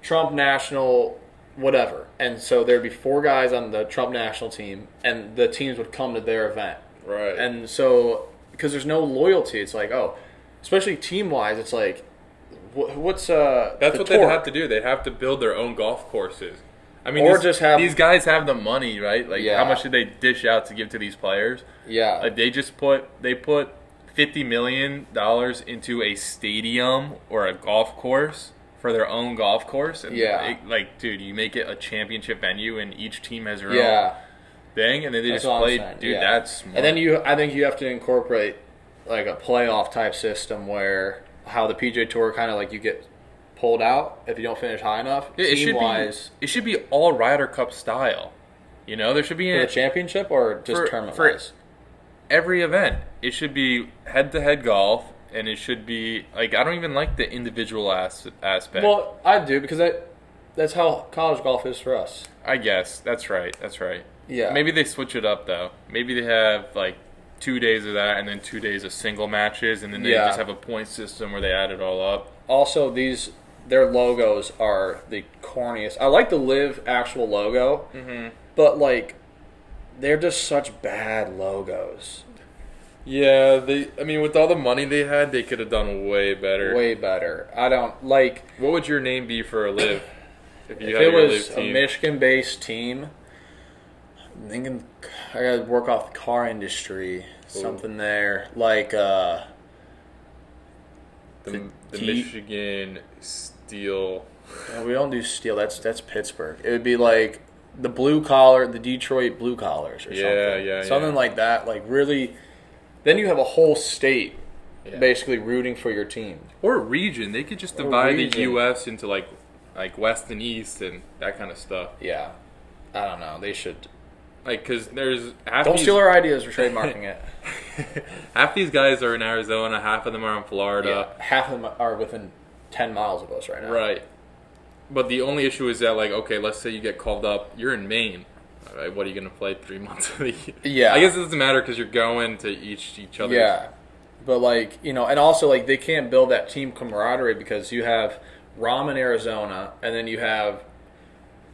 Trump National whatever, and so there'd be 4 guys on the Trump National team, and the teams would come to their event. Right. And so because there's no loyalty, it's like especially team wise, it's like what's That's what they'd Torque? have to do. They'd have to build their own golf courses. I mean, Or just have- these guys have the money, right? Like, Yeah. how much did they dish out to give to these players? Yeah. Like, they put $50 million into a stadium or a golf course for their own golf course. And Yeah. dude, you make it a championship venue, and each team has their Yeah. own thing, and then they That's just what I'm play. saying, Dude, yeah. that's smart. And then I think you have to incorporate like a playoff type system where how the PJ Tour kind of like you get pulled out if you don't finish high enough. it should be all Ryder Cup style. You know, there should be For the championship or just tournament wise? every event. It should be head-to-head golf, and it should be like I don't even like the individual aspect. Well, I do because that's how college golf is for us. I guess that's right. Yeah. Maybe they switch it up though. Maybe they have like 2 days of that, and then 2 days of single matches, and then they just have a point system where they add it all up. Also, their logos are the corniest. I like the Live actual logo, but like they're just such bad logos. Yeah, with all the money they had, they could have done way better. Way better. I don't like. What would your name be for a Live? If it was a Michigan-based team, I'm thinking I gotta work off the car industry. Something there like the Michigan Steel. No, we don't do steel. That's Pittsburgh. It would be like the the Detroit Blue Collars or something. Something like that. Like really, then you have a whole state basically rooting for your team. Or region. They could just divide the U.S. into like West and East and that kind of stuff. Yeah, I don't know. They should. Like, because there's don't steal our ideas. We're trademarking it. Half these guys are in Arizona. Half of them are in Florida. Yeah, half of them are within 10 miles of us right now. Right. But the only issue is that, like, okay, let's say you get called up. You're in Maine. All right, what are you going to play 3 months of the year? Yeah. I guess it doesn't matter because you're going to each other. Yeah. But, like, and also, like, they can't build that team camaraderie because you have Rahm in Arizona, and then you have,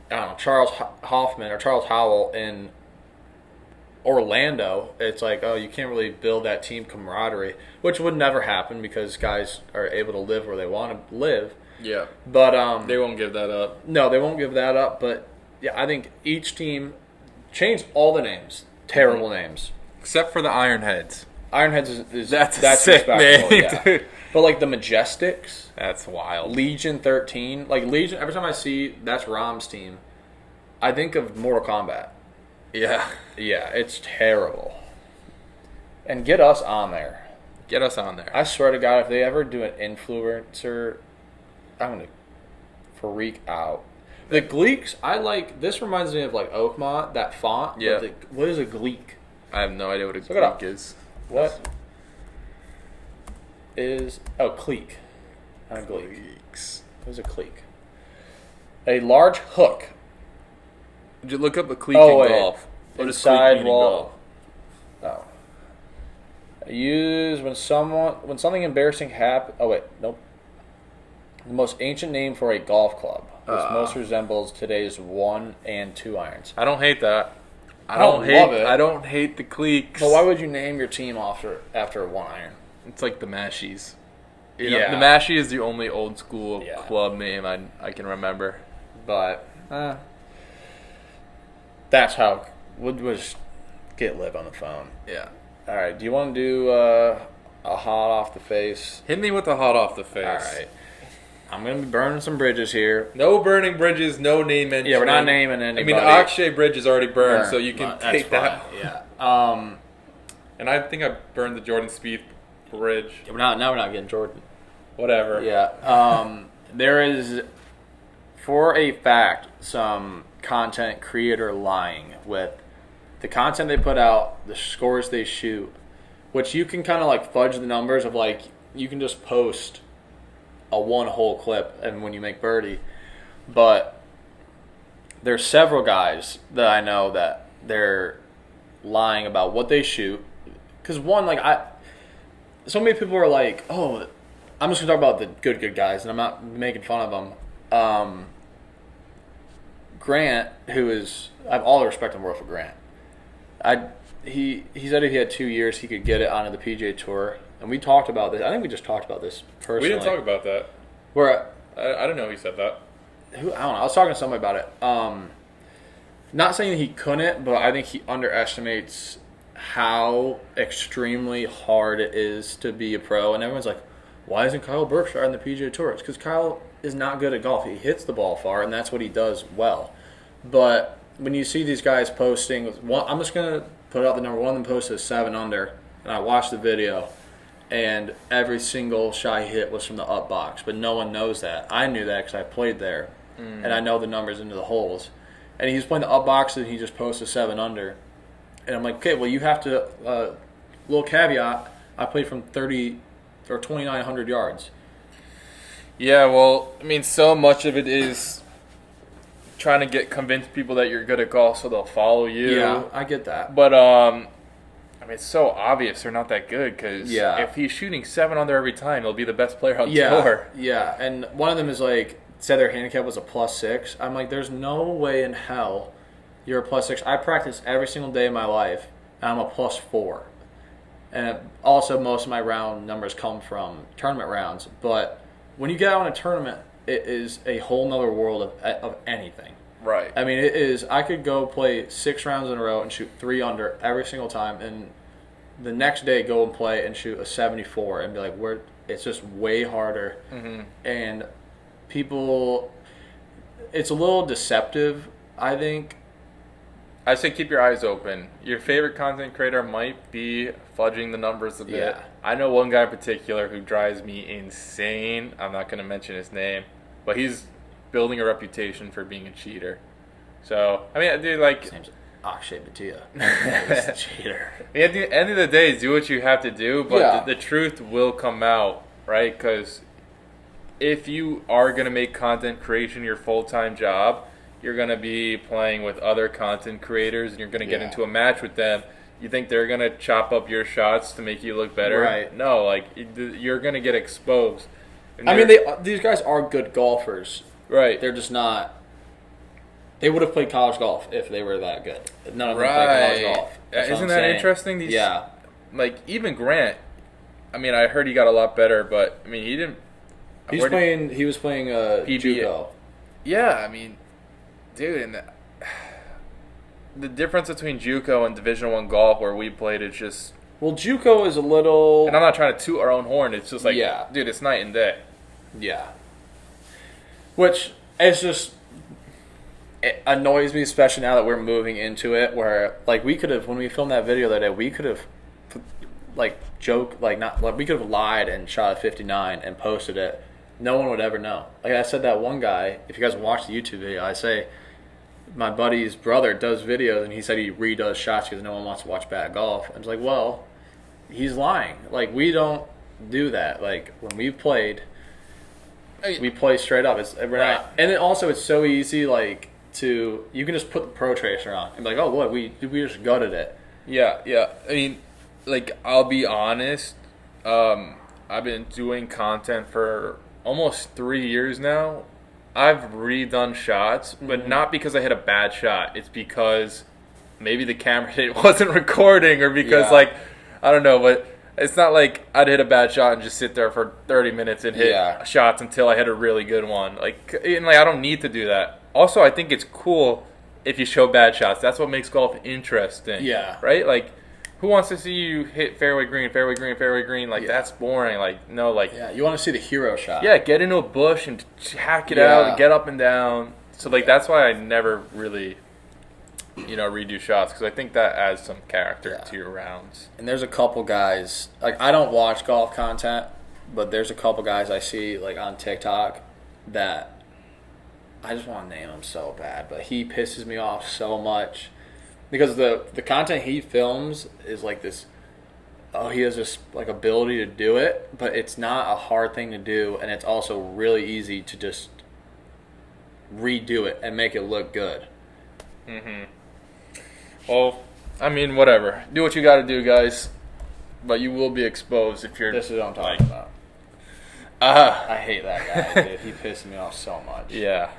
I don't know, Charles Hoffman or Charles Howell in Orlando. It's like, you can't really build that team camaraderie, which would never happen because guys are able to live where they want to live. Yeah. But they won't give that up. No, they won't give that up. But yeah, I think each team changed all the names. Terrible names. Except for the Ironheads. Ironheads is that's sick name, yeah. Dude. But like the Majestics, that's wild. Legion 13, like Legion. Every time I see that's Rahm's team, I think of Mortal Kombat. Yeah. Yeah, it's terrible. And get us on there. Get us on there. I swear to God, if they ever do an influencer, I'm going to freak out. The Gleeks, this reminds me of like Oakmont, that font. Yeah. What is a Gleek? I have no idea what a Look it up. Gleek is. What is... Oh, clique. Not a Gleek. Gleeks. What is a clique? A large hook. Did you look up a cleek in golf? What does cleek Inside mean in wall. golf? Oh. Used when something embarrassing happens. Oh, wait. Nope. The most ancient name for a golf club, which most resembles today's 1 and 2 irons. I don't hate that. I don't love it. I don't hate the cleeks. But why would you name your team after a 1 iron? It's like the Mashies. You Yeah. know, the Mashie is the only old school Yeah. club name I can remember. But that's how we'll just get Liv on the phone. Yeah. All right. Do you want to do a hot off the face? Hit me with the hot off the face. All right. I'm gonna be burning some bridges here. No burning bridges, no name mentioning. Yeah, we're not naming anybody. I mean, Akshay Bridge is already burned, so you can That's take that. fine. Yeah. And I think I burned the Jordan Spieth Bridge. We're not getting Jordan. Whatever. Yeah. There is, for a fact, some content creator lying with the content they put out, the scores they shoot, which you can kind of like fudge the numbers of like you can just post a one hole clip and when you make birdie, but there's several guys that I know that they're lying about what they shoot because so many people are like, oh, I'm just gonna talk about the good guys and I'm not making fun of them. Grant, who is, I have all the respect in the world for Grant. He said if he had 2 years, he could get it onto the PGA Tour. And we talked about this. I think we just talked about this personally. We didn't talk about that. Where I don't know who said that. I don't know. I was talking to somebody about it. Not saying that he couldn't, but I think he underestimates how extremely hard it is to be a pro. And everyone's like, why isn't Kyle Berkshire on the PGA Tour? It's because Kyle is not good at golf. He hits the ball far, and that's what he does well. But when you see these guys posting, I'm just going to put out the number. One of them posted 7 under, and I watched the video, and every single shot he hit was from the up box. But no one knows that. I knew that because I played there, and I know the numbers into the holes. And he's playing the up box, and he just posted 7 under. And I'm like, okay, well, you have to, little caveat, I played from 30 or 2,900 yards. Yeah, well, I mean, so much of it is trying to convince people that you're good at golf so they'll follow you. Yeah, I get that. But, I mean, it's so obvious they're not that good because if he's shooting 7 under every time, he'll be the best player on tour. Yeah, and one of them is like, said their handicap was a +6. I'm like, there's no way in hell you're a +6. I practice every single day of my life, and I'm a +4. And also most of my round numbers come from tournament rounds. But when you get out in a tournament, it is a whole nother world of anything. Right. I mean, it is. I could go play 6 rounds in a row and shoot 3 under every single time, and the next day go and play and shoot a 74 and be like, it's just way harder. Mm-hmm. And people, it's a little deceptive, I think. I say keep your eyes open. Your favorite content creator might be fudging the numbers a bit. Yeah. I know one guy in particular who drives me insane. I'm not going to mention his name, but he's building a reputation for being a cheater. So, I mean, dude, like... His name's Akshay Bhatia. He's a cheater. At the end of the day, do what you have to do, but the truth will come out, right? Because if you are going to make content creation your full-time job, you're going to be playing with other content creators, and you're going to get into a match with them. You think they're going to chop up your shots to make you look better? Right. No, like, you're going to get exposed. I mean, these guys are good golfers. Right. They're just not... They would have played college golf if they were that good. None of them Right. play college golf. That's what Isn't I'm that saying. interesting? Like, even Grant, I mean, I heard he got a lot better, but, I mean, he didn't... He was playing JUCO. Yeah, I mean... Dude, and the difference between JUCO and Division I golf where we played is just... Well, JUCO is a little... And I'm not trying to toot our own horn. It's just like, Yeah. dude, it's night and day. Yeah. Which, it's just... It annoys me, especially now that we're moving into it, where, like, we could have... When we filmed that video that day, we could have like joke, like not like we could have lied and shot a 59 and posted it. No one would ever know. Like I said, that one guy. If you guys watch the YouTube video, I say my buddy's brother does videos, and he said he redoes shots because no one wants to watch bad golf. I was like, well, he's lying. Like we don't do that. Like when we played, we play straight up. We're Right. not, and then also it's so easy. Like you can just put the Pro Tracer on and be like, oh, what we just gutted it. Yeah. I mean, like, I'll be honest. I've been doing content for almost 3 years now. I've redone shots, but not because I hit a bad shot. It's because maybe the camera wasn't recording, or because I don't know. But it's not like I'd hit a bad shot and just sit there for 30 minutes and hit shots until I hit a really good one. Like I don't need to do that. Also, I think it's cool if you show bad shots. That's what makes golf interesting. Yeah. Right? Like, who wants to see you hit fairway green, fairway green, fairway green? Like, that's boring. Like, no, like... Yeah, you want to see the hero shot. Yeah, get into a bush and hack it out and get up and down. So, like, that's why I never really, redo shots, because I think that adds some character to your rounds. And there's a couple guys... Like, I don't watch golf content, but there's a couple guys I see, like, on TikTok that... I just want to name him so bad, but he pisses me off so much because the content he films is like this. Oh, he has this like ability to do it, but it's not a hard thing to do, and it's also really easy to just redo it and make it look good. Well, I mean, whatever. Do what you got to do, guys. But you will be exposed if you're. This is what I'm talking about. I hate that guy, dude. He pisses me off so much. Yeah.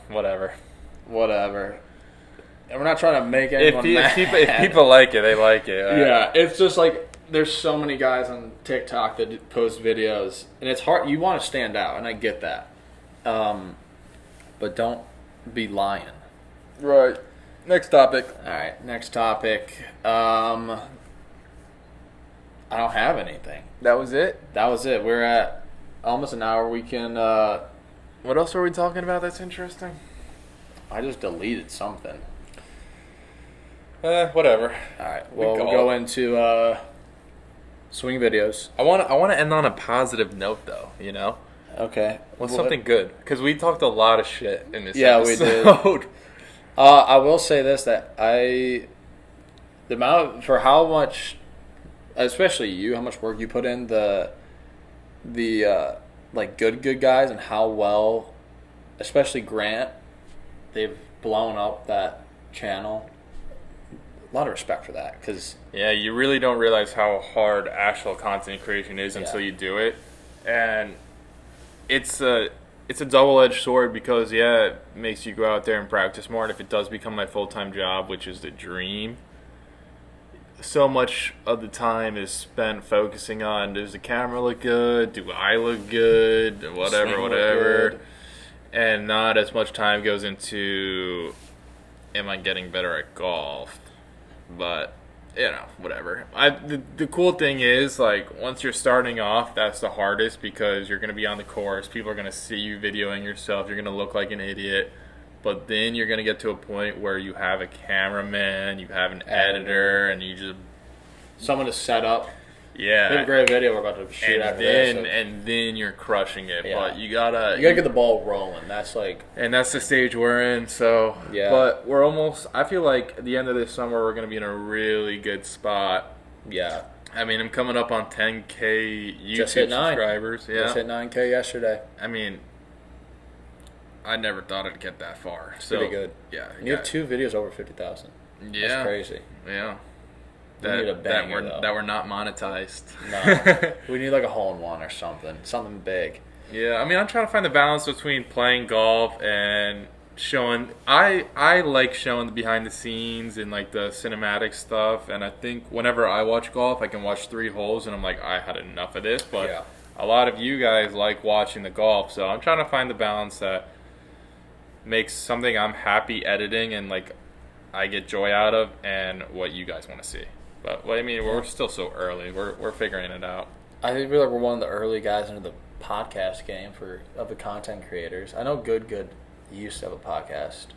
Whatever. And we're not trying to make anyone mad. If people like it, they like it. Yeah, it's just like there's so many guys on TikTok that post videos, and it's hard. You want to stand out, and I get that. But don't be lying. Right. Next topic. All right, next topic. I don't have anything. That was it? That was it. We're at almost an hour. We can... what else were we talking about that's interesting? I just deleted something. Whatever. All right. Well, we'll go into swing videos. I want to end on a positive note, though, Okay. What's something good? Because we talked a lot of shit in this episode. We did. I will say this, that the amount... For how much... Especially you, how much work you put in the like good guys, and how well, especially Grant, they've blown up that channel. A lot of respect for that, because you really don't realize how hard actual content creation is until you do it, and it's a double-edged sword, because it makes you go out there and practice more, and if it does become my full-time job, which is the dream, so much of the time is spent focusing on, does the camera look good? Do I look good? Whatever. And not as much time goes into, am I getting better at golf? But, whatever. The cool thing is, like, once you're starting off, that's the hardest, because you're going to be on the course. People are going to see you videoing yourself. You're going to look like an idiot. But then you're going to get to a point where you have a cameraman, you have an editor, and you just... someone to set up. Yeah. We have a great video we're about to shoot after this. And then you're crushing it. Yeah. But you gotta get the ball rolling. That's like... And that's the stage we're in, so... Yeah. But we're almost... I feel like at the end of this summer, we're going to be in a really good spot. Yeah. I mean, I'm coming up on 10K YouTube subscribers. Yeah. Just hit 9K yesterday. I mean... I never thought I'd get that far. So, pretty good. Yeah. And you have 2 videos over 50,000. Yeah. That's crazy. Yeah. We need a banger, that were not monetized. No. We need like a hole-in-one or something. Something big. Yeah, I mean, I'm trying to find the balance between playing golf and showing... I like showing the behind-the-scenes and like the cinematic stuff. And I think whenever I watch golf, I can watch 3 holes and I'm like, I had enough of this. But a lot of you guys like watching the golf. So I'm trying to find the balance that makes something I'm happy editing and like I get joy out of, and what you guys want to see. But I mean, we're still so early. We're figuring it out. I feel like we're one of the early guys into the podcast game of the content creators. I know Good used to have a podcast.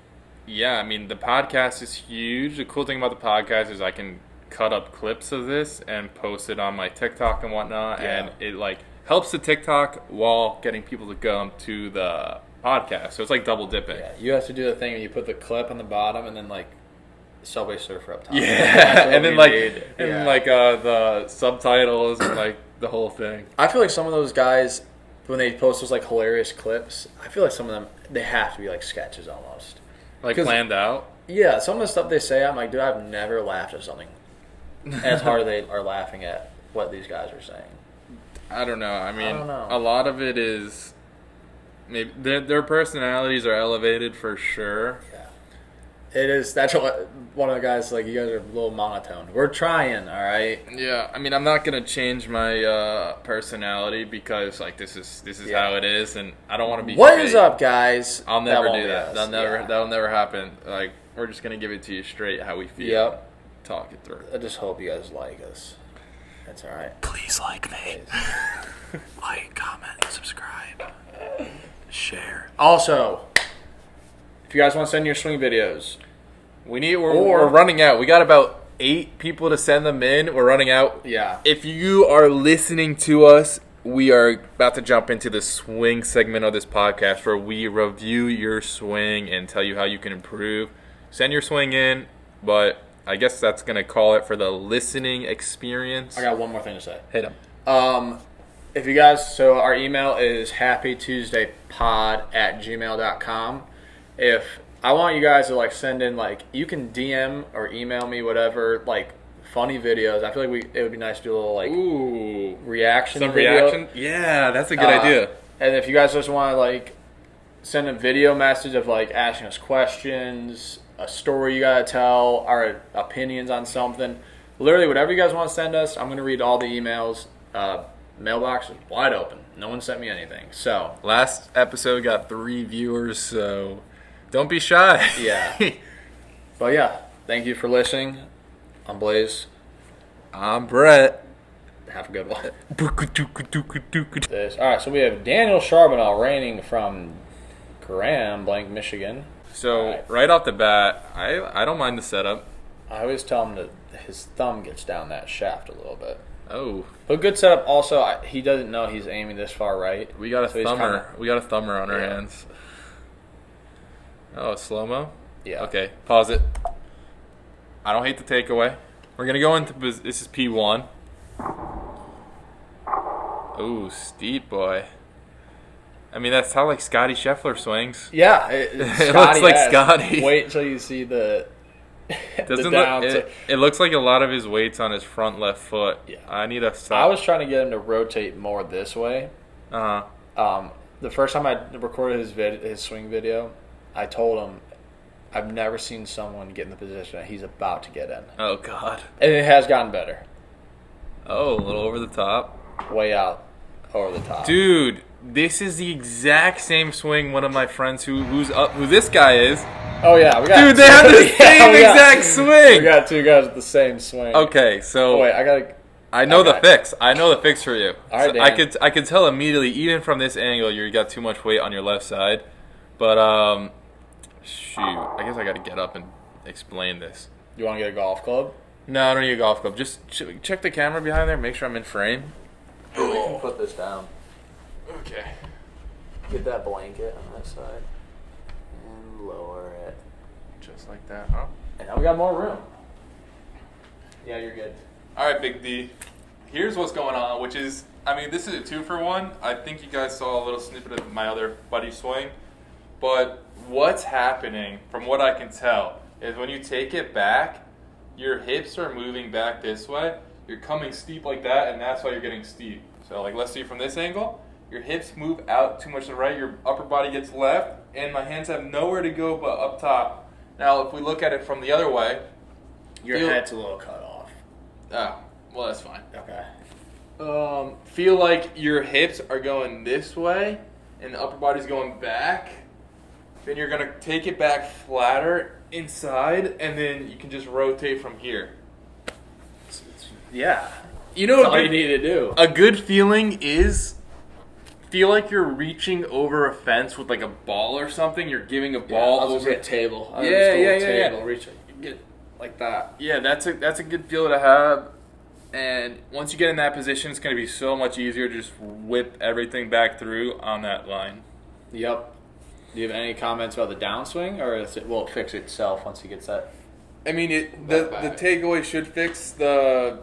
Yeah, I mean, the podcast is huge. The cool thing about the podcast is I can cut up clips of this and post it on my TikTok and whatnot, Yeah. and it like helps the TikTok while getting people to come to the podcast. So it's like double dipping. Yeah, you have to do the thing where you put the clip on the bottom and then like Subway Surfer up top. Yeah, That's what and then we like need. Yeah. the subtitles and like the whole thing. I feel like some of those guys, when they post those like hilarious clips, I feel like some of them, they have to be like sketches almost. Like 'Cause- planned out. Yeah, some of the stuff they say, I'm like, dude, I've never laughed at something as hard as they are laughing at what these guys are saying. I don't know. I mean, don't know. a lot of it is maybe their personalities are elevated for sure. Yeah. It is. That's what one of the guys, like, you guys are a little monotone. We're trying, all right? Yeah, I mean, I'm not gonna change my personality because like this is Yeah. how it is, and I don't want to be. What fake. is up, guys? I'll never won't do be that. us. That'll never happen. Like we're just gonna give it to you straight how we feel. Yep. Talk it through. I just hope you guys like us. That's all right. Please like me. Like, comment, subscribe, share. Also, if you guys want to send your swing videos, We're running out. We got about 8 people to send them in. We're running out. yeah. If you are listening to us, we are about to jump into the swing segment of this podcast where we review your swing and tell you how you can improve. Send your swing in, but I guess that's going to call it for the listening experience. I got one more thing to say. Hit them. If you guys, so our email is happytuesdaypod@gmail.com. If I want you guys to like send in, like, you can DM or email me whatever, like, funny videos. I feel like it would be nice to do a little like Ooh. reaction Some video. reaction? Yeah, that's a good idea. And if you guys just want to like send a video message of like asking us questions, a story you gotta tell, our opinions on something, literally whatever you guys want to send us, I'm gonna read all the emails. Mailbox is wide open. No one sent me anything. So Last episode got 3 viewers, so don't be shy. yeah. But yeah, thank you for listening. I'm Blaise. I'm Brett. Have a good one. All right, so we have Daniel Charbonneau reigning from Grand Blanc, Michigan. So right off the bat, I don't mind the setup. I always tell him that his thumb gets down that shaft a little bit. Oh, But good setup. Also, he doesn't know he's aiming this far right. we got a So he's thumber. kinda- We got a thumber on our Yeah. hands. Oh, slow mo. Yeah. Okay, pause it. I don't hate the takeaway. We're gonna go into this is P1. Ooh, steep boy. I mean, that's how like Scotty Scheffler swings. Yeah, It looks like Scotty. Wait till you see the Doesn't the down. look, it looks like a lot of his weight's on his front left foot. Yeah. I need a stop. I was trying to get him to rotate more this way. Uh-huh. The first time I recorded his swing video, I told him I've never seen someone get in the position that he's about to get in, Oh God. and it has gotten better. Oh, a little over the top. Way out over the top. Dude, this is the exact same swing one of my friends who this guy is. Oh yeah, we got Dude, they have the Yeah, same we got- exact swing. We got 2 guys with the same swing. Okay, so Oh wait, I gotta. I know the okay. fix. I know the fix for you. All right, So Dan. I could tell immediately, even from this angle, you got too much weight on your left side. But shoot, I guess I got to get up and explain this. You want to get a golf club? No, I don't need a golf club. Just check the camera behind there. Make sure I'm in frame. We can put this down. Okay. Get that blanket on that side and lower it. Just like that, huh? And now we got more room. Yeah, you're good. All right, Big D. Here's what's going on, which is, I mean, this is a 2-for-1. I think you guys saw a little snippet of my other buddy swing. But what's happening, from what I can tell, is when you take it back, your hips are moving back this way. You're coming steep like that, and that's why you're getting steep. So, like, let's see from this angle. Your hips move out too much to the right. Your upper body gets left, and my hands have nowhere to go but up top. Now, if we look at it from the other way, Your Feel- head's a little cut off. oh, well, that's fine. Okay. Feel like your hips are going this way and the upper body's going back. Then you're going to take it back flatter inside, and then you can just rotate from here. Yeah. You know That's what all you need to do. a good feeling is? Feel like you're reaching over a fence with like a ball or something. You're giving a ball I'll just over. get table. Yeah. Table. Reach it. Get like that. Yeah, that's a good feel to have. And once you get in that position, it's going to be so much easier to just whip everything back through on that line. Yep. Do you have any comments about the downswing, or will it fix itself once he gets that? I mean, the takeaway should fix the.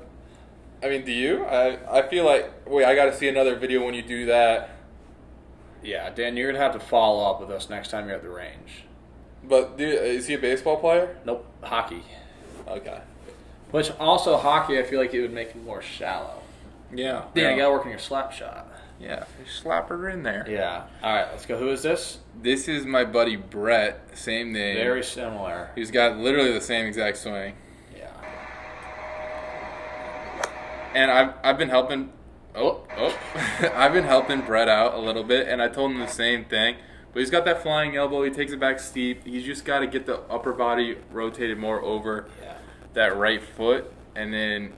I mean, do you? I feel like I got to see another video when you do that. Yeah, Dan, you're gonna have to follow up with us next time you're at the range. But is he a baseball player? Nope, hockey. Okay. Which also hockey, I feel like it would make it more shallow. Yeah. Dan, you gotta work on your slap shot. Yeah, slap her in there. Yeah. All right, let's go. Who is this? This is my buddy Brett. Same name. Very similar. He's got literally the same exact swing. Yeah. And I've been helping. I've been helping Brett out a little bit, and I told him the same thing. But he's got that flying elbow. He takes it back steep. He's just got to get the upper body rotated more over that right foot, and then,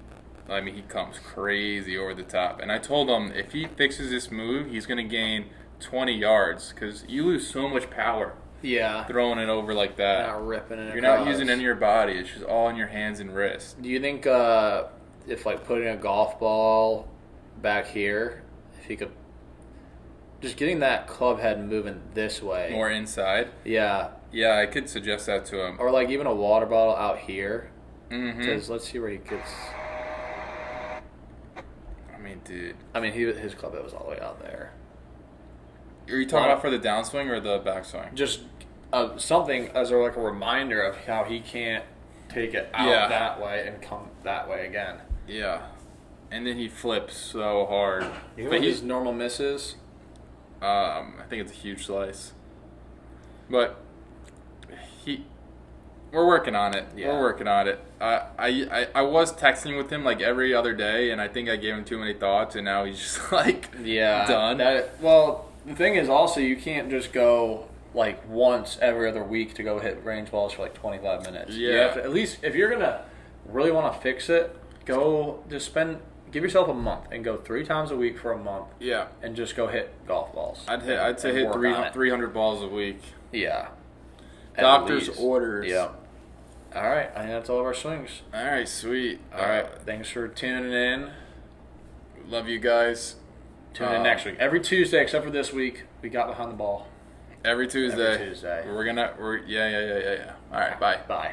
I mean, he comes crazy over the top. And I told him if he fixes this move, he's going to gain 20 yards because you lose so much power. Yeah. Throwing it over like that. Not ripping it. You're not using any of your body. It's just all in your hands and wrists. Do you think if like putting a golf ball back here, if he could just getting that club head moving this way More inside? Yeah. Yeah, I could suggest that to him. Or like even a water bottle out here. Mm-hmm. Because let's see where he gets. I mean, dude. I mean, his club head was all the way out there. Are you talking about for the downswing or the backswing? Just something as like a reminder of how he can't take it out that way and come that way again. Yeah. And then he flips so hard. You know what his normal miss is? I think it's a huge slice. But we're working on it. Yeah. We're working on it. I was texting with him like every other day, and I think I gave him too many thoughts, and now he's just like done. Well, the thing is also you can't just go like once every other week to go hit range balls for like 25 minutes. Yeah. You have to, at least if you're gonna really want to fix it, give yourself a month and go 3 times a week for a month. Yeah. And just go hit golf balls. I'd say hit 300 balls a week. Yeah. Doctor's orders. Yeah. All right. I think that's all of our swings. All right, sweet. All right. Thanks for tuning in. Love you guys. Tune in next week. Every Tuesday except for this week, we got behind the ball. Every Tuesday. Every Tuesday. Yeah. All right, bye. Bye.